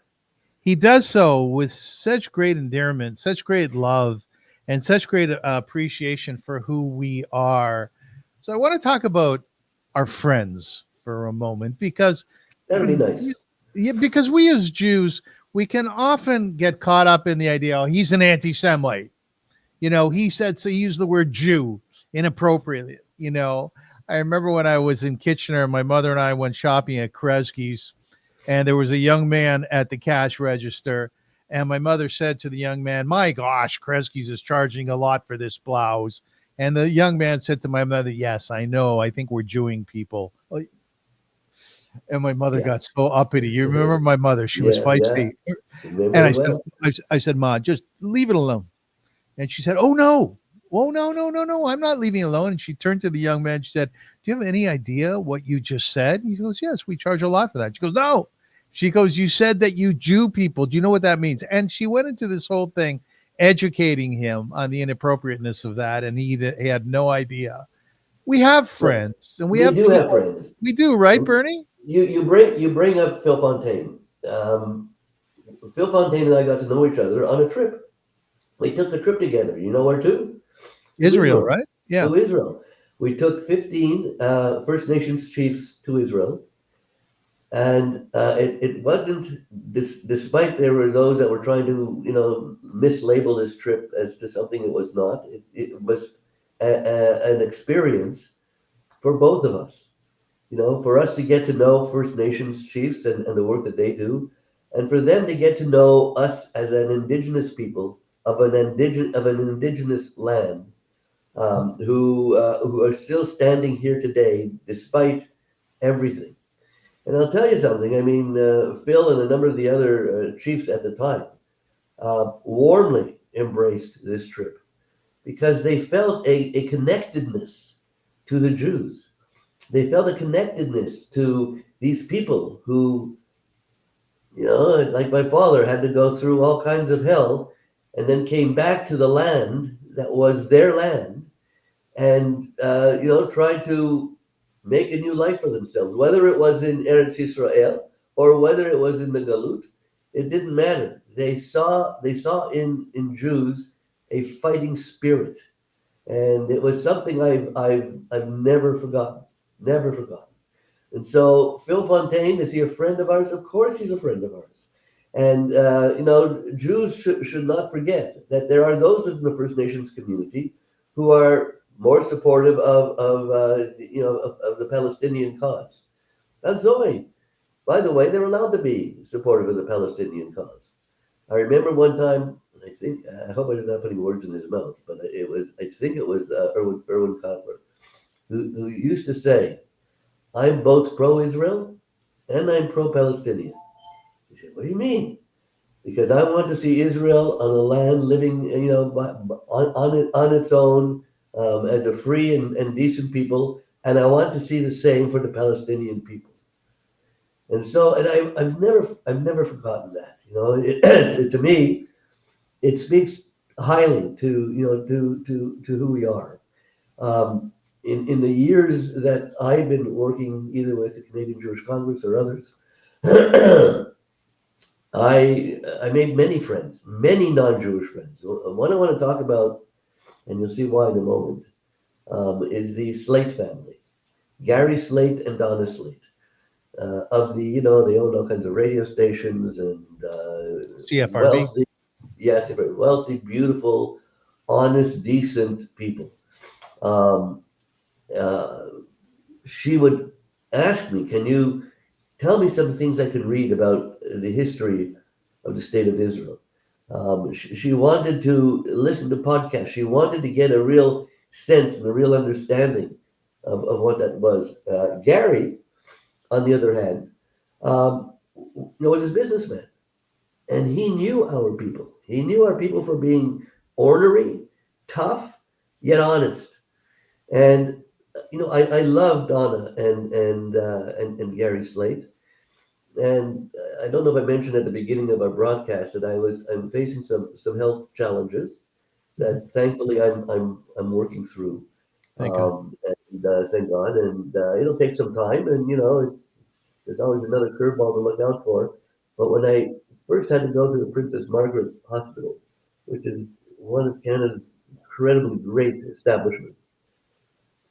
he does so with such great endearment, such great love, and such great appreciation for who we are. So I want to talk about our friends for a moment because That'll be nice. yeah, because we as Jews, we can often get caught up in the idea, oh, he's an anti-Semite. You know, he said, so he used the word Jew inappropriately. You know, I remember when I was in Kitchener, my mother and I went shopping at Kresge's, and there was a young man at the cash register. And my mother said to the young man, my gosh, Kresge's is charging a lot for this blouse. And the young man said to my mother, yes, I know. I think we're Jewing people. And my mother Yeah, got so uppity. You remember my mother? She was yeah, yeah. feisty. And Very well. I said, Ma, just leave it alone. And she said, oh, no. Oh, no, no, no, no. I'm not leaving it alone. And she turned to the young man. She said, do you have any idea what you just said? He goes, yes, we charge a lot for that. She goes, no. She goes, you said that you Jew people. Do you know what that means? And she went into this whole thing, educating him on the inappropriateness of that. And he had no idea. We have Well, friends and we we have do have people. friends. We do, right, Bernie? You bring up Phil Fontaine. Phil Fontaine and I got to know each other on a trip. We took a trip together. You know where to? To Israel, Israel. right? Yeah. To Israel. We took 15 First Nations chiefs to Israel. And it wasn't, despite there were those that were trying to, mislabel this trip as to something it was not. It was an experience for both of us. For us to get to know First Nations chiefs and the work that they do, and for them to get to know us as an indigenous people of an indigenous land, who are still standing here today despite everything. And I'll tell you something. I mean, Phil and a number of the other chiefs at the time warmly embraced this trip because they felt a connectedness to the Jews. They felt a connectedness to these people who, like my father, had to go through all kinds of hell and then came back to the land that was their land and, tried to make a new life for themselves, whether it was in Eretz Israel or whether it was in the Galut. It didn't matter. They saw in Jews a fighting spirit, and it was something I've never forgotten, never forgotten. And so Phil Fontaine, is he a friend of ours? Of course, he's a friend of ours. And Jews should not forget that there are those in the First Nations community who are more supportive of the Palestinian cause. That's Zoe. By the way, they're allowed to be supportive of the Palestinian cause. I remember one time, and I hope I'm not putting words in his mouth, but I think it was Erwin Kotler, who used to say, I'm both pro-Israel and I'm pro-Palestinian. He said, what do you mean? Because I want to see Israel on a land living, on its own, as a free and decent people, and I want to see the same for the Palestinian people. And so, and I've never forgotten that. To me, it speaks highly to who we are. In the years that I've been working either with the Canadian Jewish Congress or others, I made many friends, many non-Jewish friends. One I want to talk about, and you'll see why in a moment, is the Slate family, Gary Slate and Donna Slate. They owned all kinds of radio stations and CFRB. wealthy, yes, very wealthy, beautiful, honest, decent people. Um, uh, she would ask me, can you tell me some things I could read about the history of the state of Israel? She wanted to listen to podcasts. She wanted to get a real sense and a real understanding of what that was. Gary, on the other hand, was a businessman, and he knew our people. He knew our people for being ornery, tough, yet honest. And I love Donna and Gary Slate. And I don't know if I mentioned at the beginning of our broadcast that I'm facing some health challenges Mhm. that thankfully I'm working through. Thank God. And thank God. And it'll take some time, and there's always another curveball to look out for. But when I first had to go to the Princess Margaret Hospital, which is one of Canada's incredibly great establishments,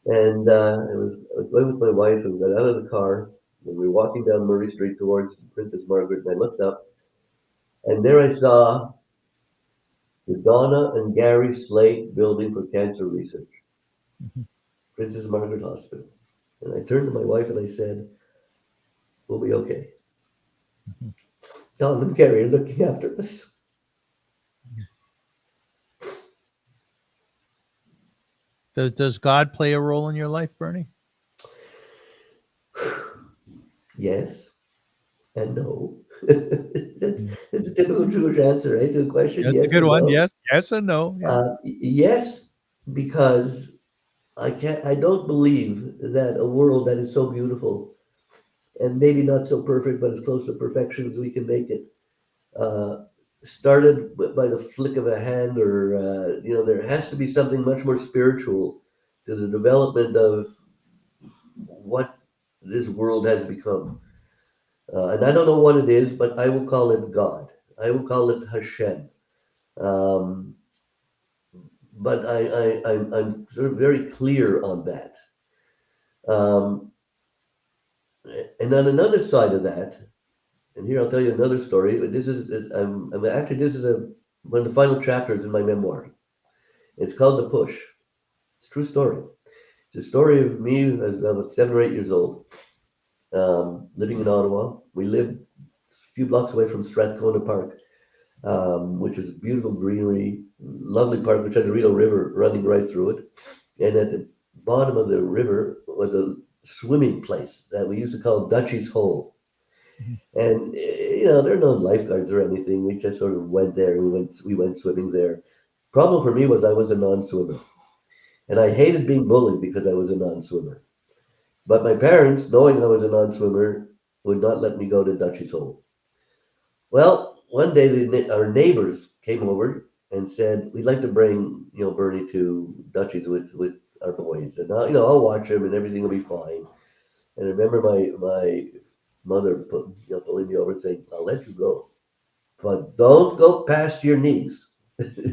and I was going with my wife, and we got out of the car, and we were walking down Murray Street towards Princess Margaret, and I looked up, and there I saw the Donna and Gary Slate Building for Cancer Research, Mhm. Princess Margaret Hospital. And I turned to my wife and I said, "We'll be okay. Mhm. Donna and Gary are looking after us." Does God play a role in your life, Bernie? Yes and no. That's, Mm. that's a typical Jewish answer, right, to a question, That's a yes good and one. no. Yes and no. Yeah. Yes, because I don't believe that a world that is so beautiful and maybe not so perfect, but as close to perfection as we can make it, uh, started by the flick of a hand, or there has to be something much more spiritual to the development of what this world has become. And I don't know what it is, but I will call it God. I will call it Hashem. Um, but I'm sort of very clear on that. Um, and on another side of that, and here I'll tell you another story. But actually this is one of the final chapters in my memoir. It's called The Push. It's a true story. It's a story of me as I was 7 or 8 years old, living in Ottawa. We lived a few blocks away from Strathcona Park, which is beautiful greenery, lovely park, which had the Rideau River running right through it. And at the bottom of the river was a swimming place that we used to call Dutchie's Hole. Mhm. And there are no lifeguards or anything. We just sort of went there. We went swimming there. Problem for me was I was a non-swimmer, and I hated being bullied because I was a non-swimmer. But my parents, knowing I was a non-swimmer, would not let me go to Dutchie's Hole. Well, one day our neighbors came over and said, "We'd like to bring Bernie to Dutchie's with our boys, and I'll watch him, and everything will be fine." And I remember my mother pulling me over and saying, "I'll let you go, but don't go past your knees.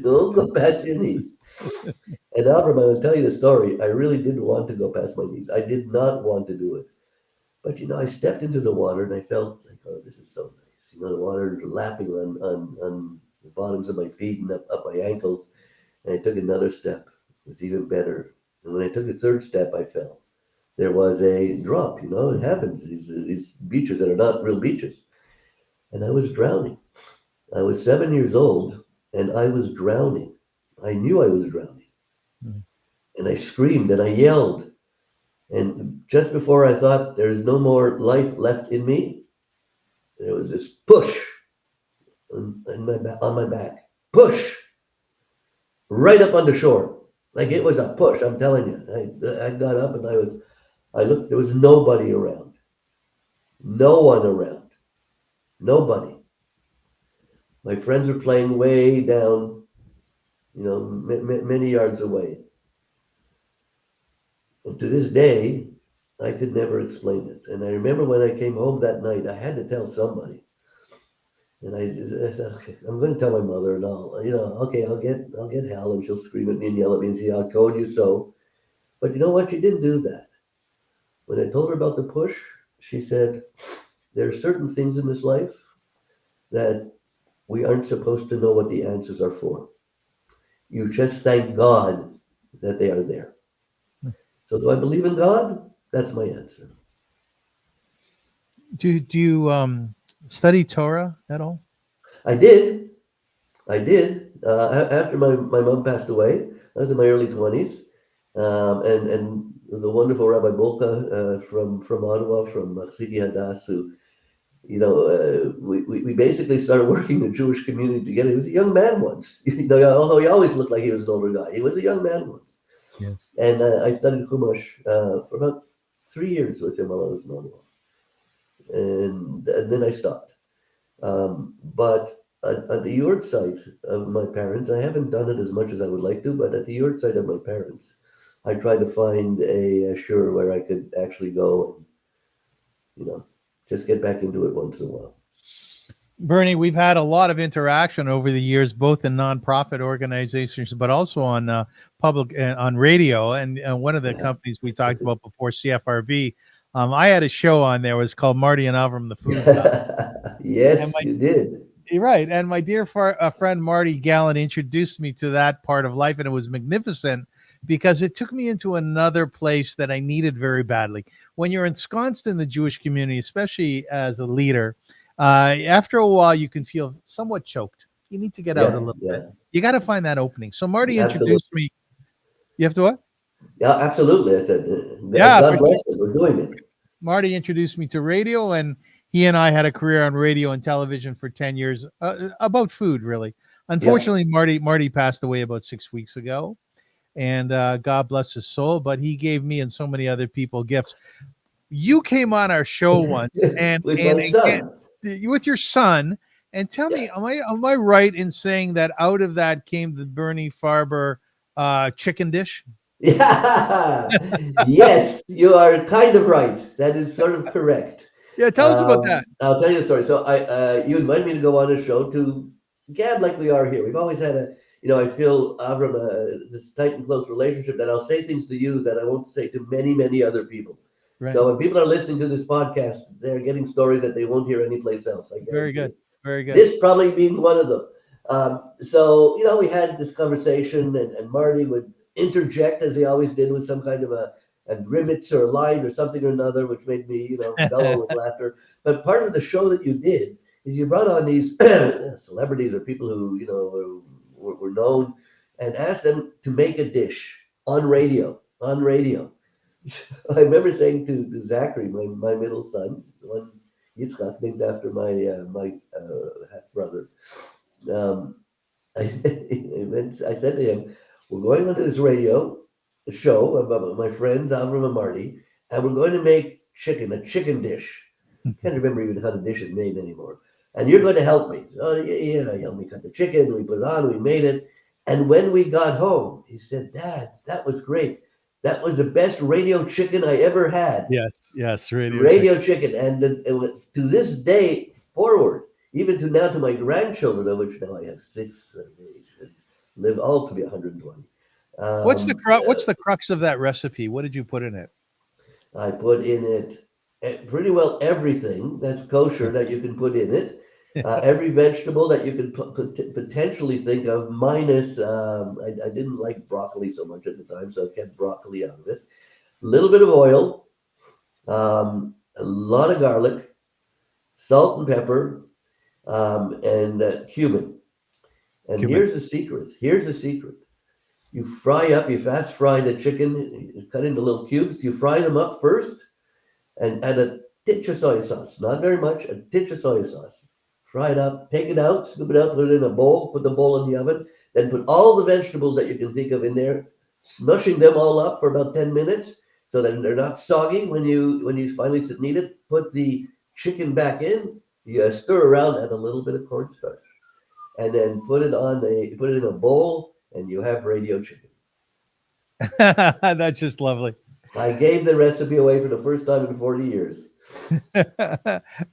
Don't go past your knees." And Avram, I will tell you the story. I really didn't want to go past my knees. I did not want to do it. But I stepped into the water and I felt like, oh, this is so nice. The water lapping on the bottoms of my feet and up my ankles. And I took another step. It was even better. And when I took the third step, I fell. There was a drop. It happens. These beaches that are not real beaches. And I was drowning. I was 7 years old and I was drowning. I knew I was drowning. Mhm. And I screamed and I yelled. And just before I thought there's no more life left in me, there was this push on my back. Push right up on the shore. Like it was a push, I'm telling you. I got up and I looked, there was nobody around. No one around. Nobody. My friends were playing way down, many yards away. And to this day, I could never explain it. And I remember when I came home that night, I had to tell somebody. And I said, okay, I'm going to tell my mother, and okay, I'll get hell, and she'll scream at me and yell at me and say, "I told you so." But you know what? She didn't do that. When I told her about the push, she said, "There are certain things in this life that we aren't supposed to know what the answers are for. You just thank God that they are there." So, do I believe in God? That's my answer. Do you study Torah at all? I did. I did. After my mom passed away, I was in my early 20s. And the wonderful Rabbi Bolka from Ottawa, from Chziki Hadas, who, we basically started working the Jewish community together. He was a young man once, although he always looked like he was an older guy. He was a young man once. Yes. And I studied Chumash for about 3 years with him while I was in Ottawa. And then I stopped. But at the yurt site of my parents, I haven't done it as much as I would like to, but at the yurt site of my parents, I tried to find a shul where I could actually go and, just get back into it once in a while. Bernie, we've had a lot of interaction over the years, both in nonprofit organizations, but also on public on radio. And one of the companies we talked about before, CFRB, I had a show on there. It was called Marty and Avrum, the food guy. Yes, you did. You're right. And my dear friend Marty Gallen introduced me to that part of life, and it was magnificent because it took me into another place that I needed very badly. When you're ensconced in the Jewish community, especially as a leader, after a while, you can feel somewhat choked. You need to get out a little bit. You got to find that opening. So Marty introduced me. You have to what? Yeah, absolutely. I said, God bless it. We're doing it. Marty introduced me to radio, and he and I had a career on radio and television for 10 years about food, really. Unfortunately, Marty passed away about 6 weeks ago, and God bless his soul, but he gave me and so many other people gifts. You came on our show once and with my son. With your son, and tell me, am I right in saying that out of that came the Bernie Farber chicken dish? Yeah. Yes, you are kind of right. That is sort of correct. Yeah, tell us about that. I'll tell you the story. So you invited me to go on a show to gab like we are here. We've always had I feel, Avrum, this tight and close relationship that I'll say things to you that I won't say to many, many other people. Right. So when people are listening to this podcast, they're getting stories that they won't hear anyplace else. Very good. Very good. This probably being one of them. So, we had this conversation, and Marty would interject, as he always did, with some kind of a grimace or a line or something or another, which made me, bellow with laughter. But part of the show that you did is you brought on these celebrities or people who, were known, and asked them to make a dish on radio. I remember saying to Zachary, my middle son, one Yitzchak, named after my half brother, I said to him, "We're going onto this radio show about my friends Avrum and Marty, and we're going to make a chicken dish. Can't remember even how the dish is made anymore. And you're going to help me." So he helped me cut the chicken. We put it on. We made it. And when we got home, he said, "Dad, that was great. That was the best radio chicken I ever had." Yes, radio chicken. And to this day forward, even to now, to my grandchildren, of which now I have 6, they live all to be 120. What's the crux of that recipe? What did you put in it? I put in it pretty well everything that's kosher that you can put in it. Every vegetable that you could potentially think of, minus, I didn't like broccoli so much at the time, so I kept broccoli out of it. A little bit of oil, a lot of garlic, salt and pepper, and cumin. And here's the secret. You fast fry the chicken, you cut into little cubes. You fry them up first and add a tinge of soy sauce. Not very much, a tinge of soy sauce. Fry it up, take it out, scoop it out, put it in a bowl, put the bowl in the oven, then put all the vegetables that you can think of in there, smushing them all up for about 10 minutes so that they're not soggy when you finally sit and eat it. Put the chicken back in, you stir around, add a little bit of cornstarch, and then put it in a bowl, and you have radio chicken. That's just lovely. I gave the recipe away for the first time in 40 years.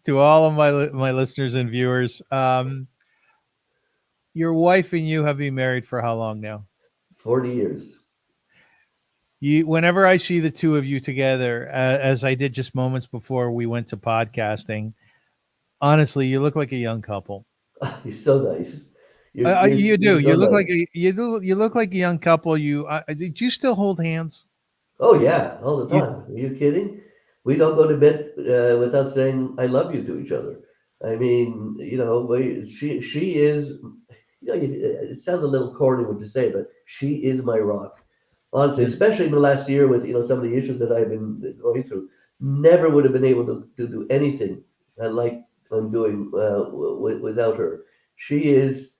To all of my listeners and viewers, your wife and you have been married for how long now? 40 years. Whenever I see the two of you together, as I did just moments before we went to podcasting, honestly, you look like a young couple. You're so nice. You do. You look like you look like a young couple. Do you still hold hands? Oh yeah, all the time. Are you kidding? We don't go to bed without saying "I love you" to each other. I mean, she is. It sounds a little corny what to say, but she is my rock. Honestly, especially in the last year with some of the issues that I've been going through, never would have been able to do anything like I'm doing without her. She is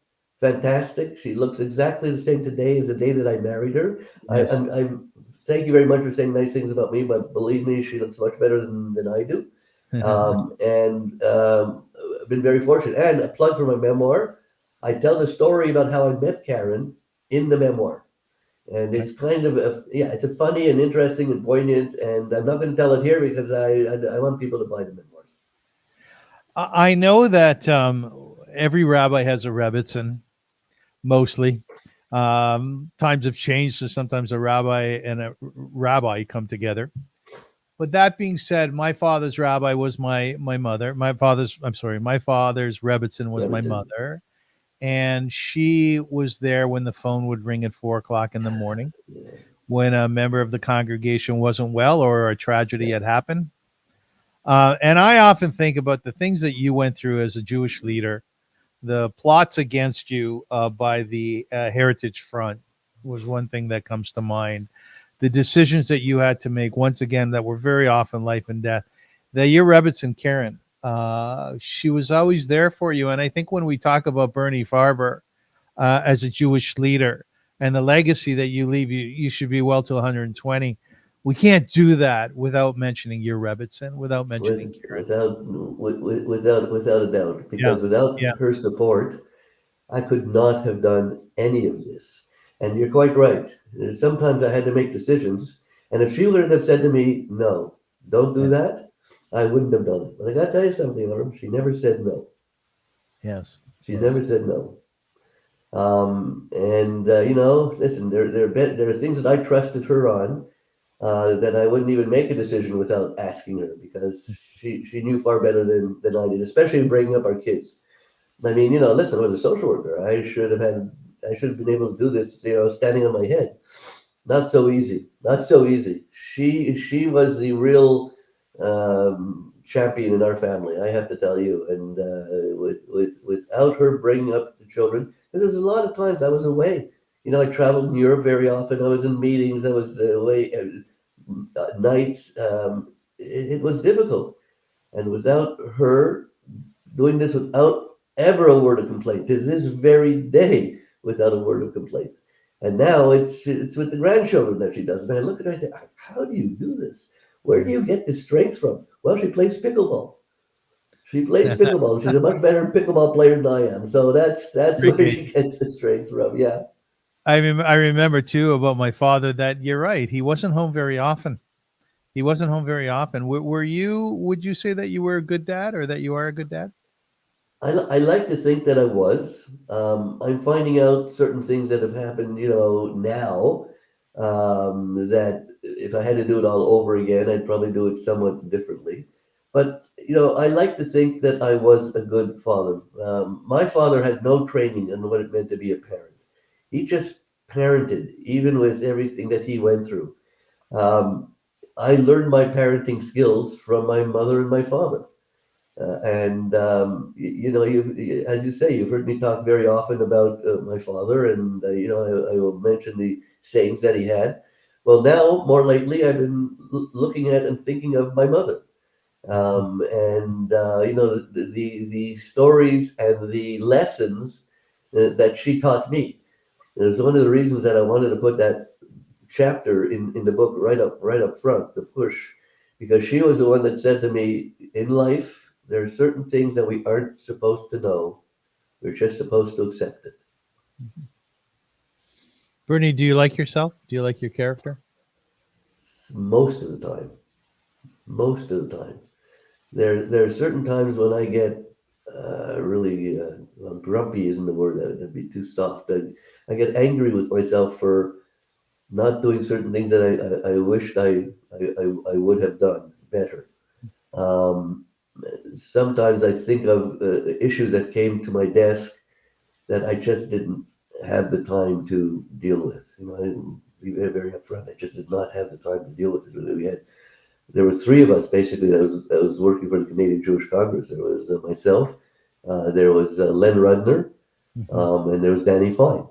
fantastic. She looks exactly the same today as the day that I married her. Yes. I'm thank you very much for saying nice things about me, but believe me, she looks much better than I do. And I've been very fortunate. And a plug for my memoir. I tell the story about how I met Karen in the memoir. And it's kind of it's a funny and interesting and poignant. And I'm not going to tell it here because I want people to buy the memoirs. I know that every rabbi has a rebbitzin, mostly. Times have changed, so sometimes a rabbi and a rabbi come together. But that being said, my father's rabbi was my mother. My father's rebbitzin was my Rebbitzin. mother, and she was there when the phone would ring at 4:00 in the morning, Yeah. when a member of the congregation wasn't well or a tragedy had happened. And I often think about the things that you went through as a Jewish leader. The plots against you by the Heritage Front was one thing that comes to mind. The decisions that you had to make, once again, that were very often life and death. Your Rebbitzin Karen, she was always there for you. And I think when we talk about Bernie Farber as a Jewish leader and the legacy that you leave, you should be well to 120. We can't do that without mentioning your Rebbitzin, without mentioning Karen. Without a doubt, Yeah, because without yeah, her support, I could not have done any of this. And you're quite right. Sometimes I had to make decisions, and if she would have said to me, "No, don't do yeah. that," I wouldn't have done it. But I got to tell you something, Avrum. She never said no. Yes, She yes. never said no. Listen, there are things that I trusted her on that I wouldn't even make a decision without asking her because she knew far better than I did, especially in bringing up our kids. I mean, listen, I was a social worker. I should have been able to do this, standing on my head. Not so easy. Not so easy. She was the real champion in our family, I have to tell you. And without her bringing up the children, because there's a lot of times I was away. I traveled in Europe very often. I was in meetings. I was away nights. It was difficult, and without her doing this without ever a word of complaint to this very day, without a word of complaint. And now it's with the grandchildren that she does. And I look at her and I say, how do you do this? Where do you get this strength from? Well, she plays pickleball. She plays pickleball. She's a much better pickleball player than I am. So that's where Great. she gets the strength from. Yeah. I remember too about my father that you're right. He wasn't home very often. He wasn't home very often. Were you? Would you say that you were a good dad, or that you are a good dad? I like to think that I was. I'm finding out certain things that have happened, now that if I had to do it all over again, I'd probably do it somewhat differently. But, I like to think that I was a good father. My father had no training on what it meant to be a parent. He just parented, even with everything that he went through. Um, I learned my parenting skills from my mother and my father. And as you say, you've heard me talk very often about my father, and I will mention the sayings that he had. Well, now more lately, I've been looking at and thinking of my mother, and the stories and the lessons that she taught me. And it's one of the reasons that I wanted to put that chapter in the book right up front, the push, because she was the one that said to me, in life there are certain things that we aren't supposed to know, we're just supposed to accept it. Bernie, do you like yourself? Do you like your character? Most of the time, there are certain times when I get really well, grumpy isn't the word, that'd be too soft. I get angry with myself for not doing certain things that I wished I would have done better. Um, Sometimes I think of issues that came to my desk that I just didn't have the time to deal with. Be very upfront. I just did not have the time to deal with it. There were three of us basically that was working for the Canadian Jewish Congress. There was myself, there was Len Rudner, Mhm. and there was Danny Fine.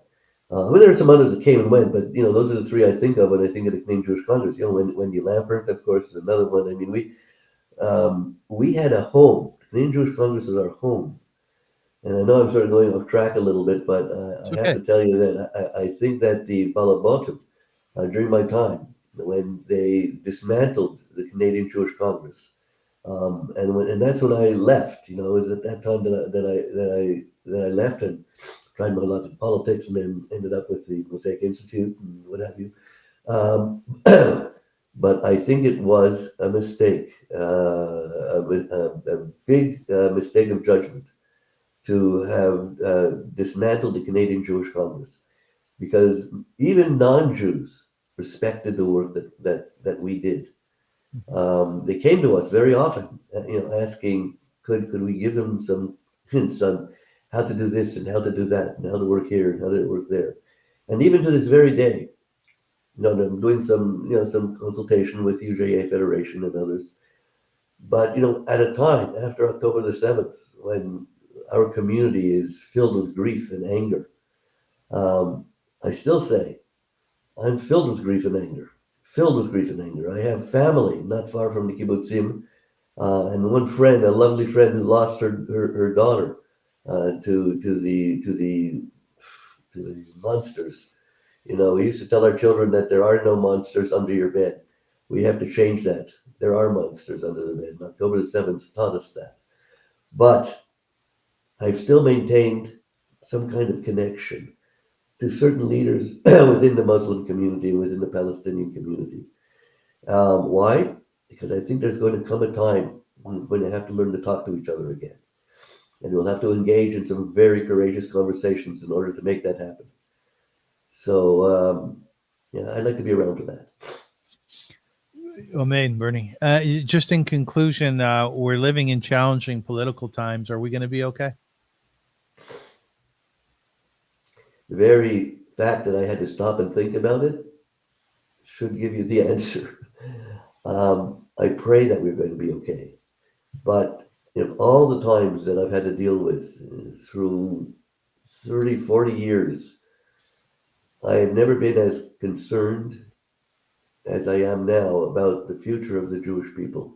There were some others that came and went, but those are the three I think of when I think of the Canadian Jewish Congress. Wendy Lampert, of course, is another one. I mean, we had a home. The Canadian Jewish Congress is our home. And I know I'm sort of going off track a little bit, but It's I have okay. to tell you that I think that the Balabotum, during my time, when they dismantled the Canadian Jewish Congress, and that's when I left. It was at that time that I left and tried my luck in politics, and then ended up with the Mosaic Institute and what have you. Um, but I think it was a mistake, a big mistake of judgment to have dismantled the Canadian Jewish Congress, because even non-Jews respected the work that we did. They came to us very often, asking, could we give them some hints on how to do this and how to do that and how to work here and how to work there. And even to this very day, I'm doing some consultation with UJA Federation and others. But at a time after October the 7th, when our community is filled with grief and anger, I still say I'm filled with grief and anger. Filled with grief and anger. I have family not far from the kibbutzim, and one friend, a lovely friend who lost her daughter to the monsters. We used to tell our children that there are no monsters under your bed. We have to change that. There are monsters under the bed. And October the 7th taught us that. But I've still maintained some kind of connection to certain leaders within the Muslim community, within the Palestinian community. Why? Because I think there's going to come a time when they have to learn to talk to each other again. And we'll have to engage in some very courageous conversations in order to make that happen. So, yeah, I'd like to be around for that. Amen, Bernie. Just in conclusion, we're living in challenging political times. Are we going to be okay? The very fact that I had to stop and think about it should give you the answer. I pray that we're going to be okay. But in all the times that I've had to deal with through 30, 40 years, I have never been as concerned as I am now about the future of the Jewish people.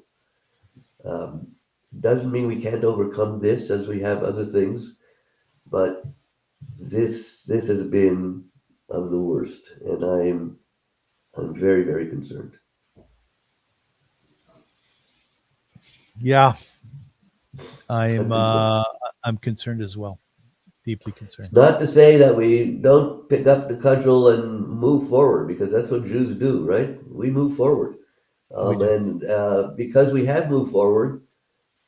Doesn't mean we can't overcome this as we have other things, but this has been of the worst, and I'm very, very concerned. Yeah, I'm concerned. I'm concerned as well. Deeply concerned. It's not to say that we don't pick up the cudgel and move forward, because that's what Jews do, right? We move forward. We do. And because we have moved forward,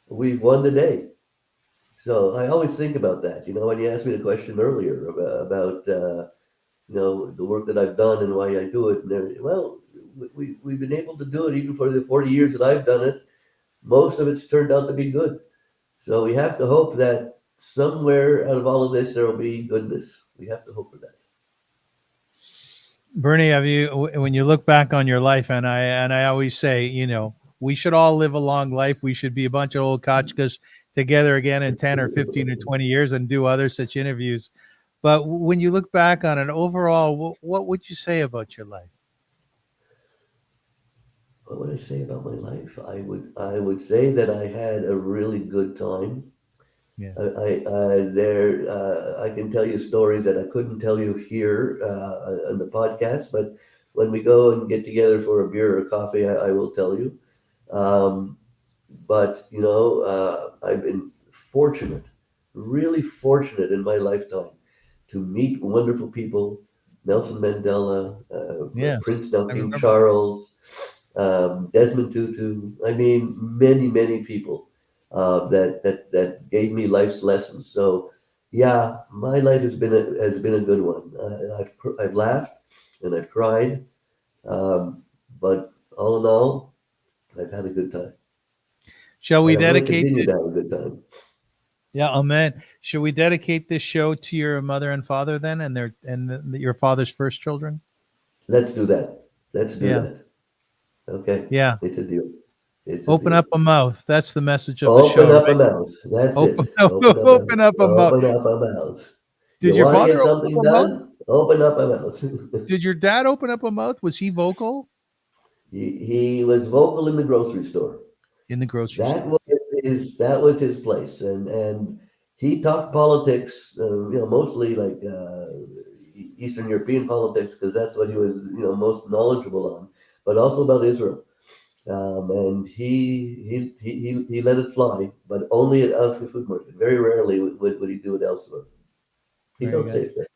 we've won the day. So I always think about that. When you asked me the question earlier about the work that I've done and why I do it, and well, we've been able to do it even for the 40 years that I've done it. Most of it's turned out to be good. So we have to hope that somewhere out of all of this there will be goodness. We have to hope for that. Bernie, when you look back on your life, and I always say, we should all live a long life. We should be a bunch of old kachkas together again in 10 or 15 or 20 years and do other such interviews. But when you look back on it overall, what would you say about your life? What would I say about my life? I would say that I had a really good time. Yeah. I can tell you stories that I couldn't tell you here on the podcast, but when we go and get together for a beer or a coffee, I will tell you. But I've been fortunate, really fortunate in my lifetime to meet wonderful people: Nelson Mandela, Yes, Prince I King remember. Charles, Desmond Tutu. I mean, many, many people that gave me life's lessons. So, yeah, my life has been a good one. I've laughed and I've cried, but all in all, I've had a good time, Shall we and I'm going to dedicate continue this? to have a good time. Yeah, amen. Should we dedicate this show to your mother and father then, and your father's first children? Let's do that. Let's do Yeah, that. Okay, yeah. it's a deal. It's a Open deal. up a mouth. That's the message of the Open show, up a right? mouth. That's Open, it. Open up a open up a mouth. open up a mouth. Did You your want to father get open up something a mouth? done? Open up a mouth. Did your dad open up a mouth? Was he vocal he was vocal in the grocery store. in the grocery That store? was that was his place, and he talked politics, mostly like Eastern European politics, because that's what he was, most knowledgeable on, but also about Israel. And he let it fly, but only at Osgood Food Market. Very rarely would he do it elsewhere. He Very felt good. safe there.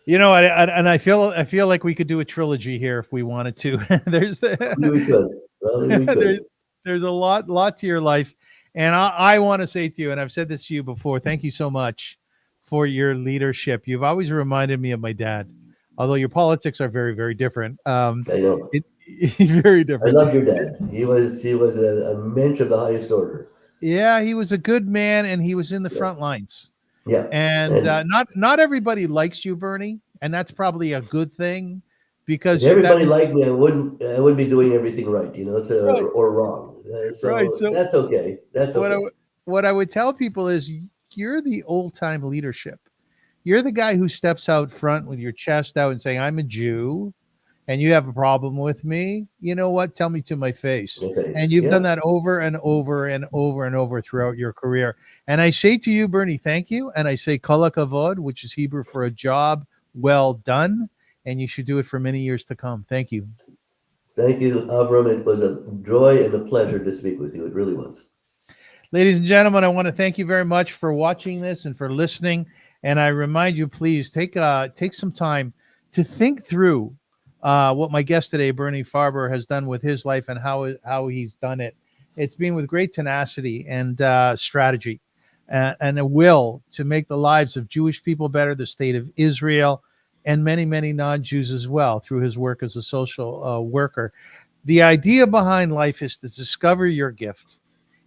And I feel like we could do a trilogy here if we wanted to. There's Probably we could. Probably we there's could. there's a lot to your life, and I want to say to you, and I've said this to you before. Thank you so much for your leadership. You've always reminded me of my dad, although your politics are very very different. I know. It very I different. loved your dad. He was a mensch of the highest order. Yeah, he was a good man, and he was in the Yeah. front lines. Yeah. And And not everybody likes you, Bernie, and that's probably a good thing if because that everybody liked me, I wouldn't be doing everything right, right, or wrong. right. So So that's okay. That's what I okay. w- what I would tell people is you're the old time leadership. You're the guy who steps out front with your chest out and saying, "I'm a Jew, and you have a problem with me. You know what? Tell me to my face." My And face. you've done Yeah. that over and over and over and over throughout your career. And I say to you, Bernie, thank you. And I say kol hakavod, which is Hebrew for a job well done. And you should do it for many years to come. Thank you. Thank you, Avram. It was a joy and a pleasure to speak with you. It really was. Ladies and gentlemen, I want to thank you very much for watching this and for listening. And I remind you, please take some time to think through what my guest today, Bernie Farber, has done with his life and how he's done it. It's been with great tenacity and strategy, and a will to make the lives of Jewish people better, the state of Israel, and many many non-Jews as well through his work as a social worker. The idea behind life is to discover your gift.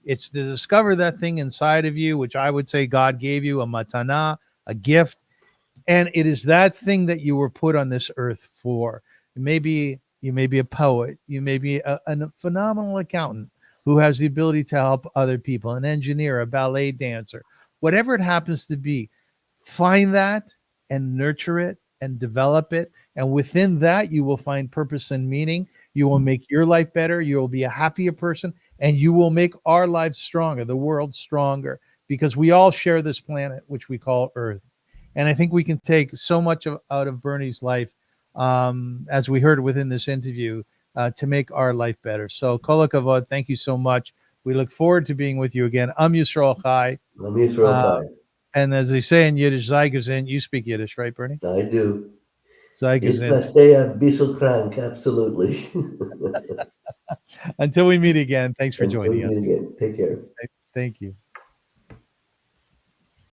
It's to discover that thing inside of you, which I would say God gave you, a matana, a gift. And it is that thing that you were put on this earth for. Maybe you may be a poet, you may be a phenomenal accountant who has the ability to help other people, an engineer, a ballet dancer, whatever it happens to be. Find that and nurture it and develop it. And within that, you will find purpose and meaning. You will make your life better. You will be a happier person, and you will make our lives stronger, the world stronger, because we all share this planet, which we call Earth. And I think we can take so much out of Bernie's life, as we heard within this interview, to make our life better. So, kol hakavod, thank you so much. We look forward to being with you again. Am Yisrael Chai. I'm Yisrael Uh, Chai. and as they say in Yiddish, Sei gesehen. You speak Yiddish, right, Bernie? I do. Sei Ich gesehen. verstehe ein bisschen krank, absolutely. Until we meet again, thanks for Until we joining meet us. again. Take care. Thank you.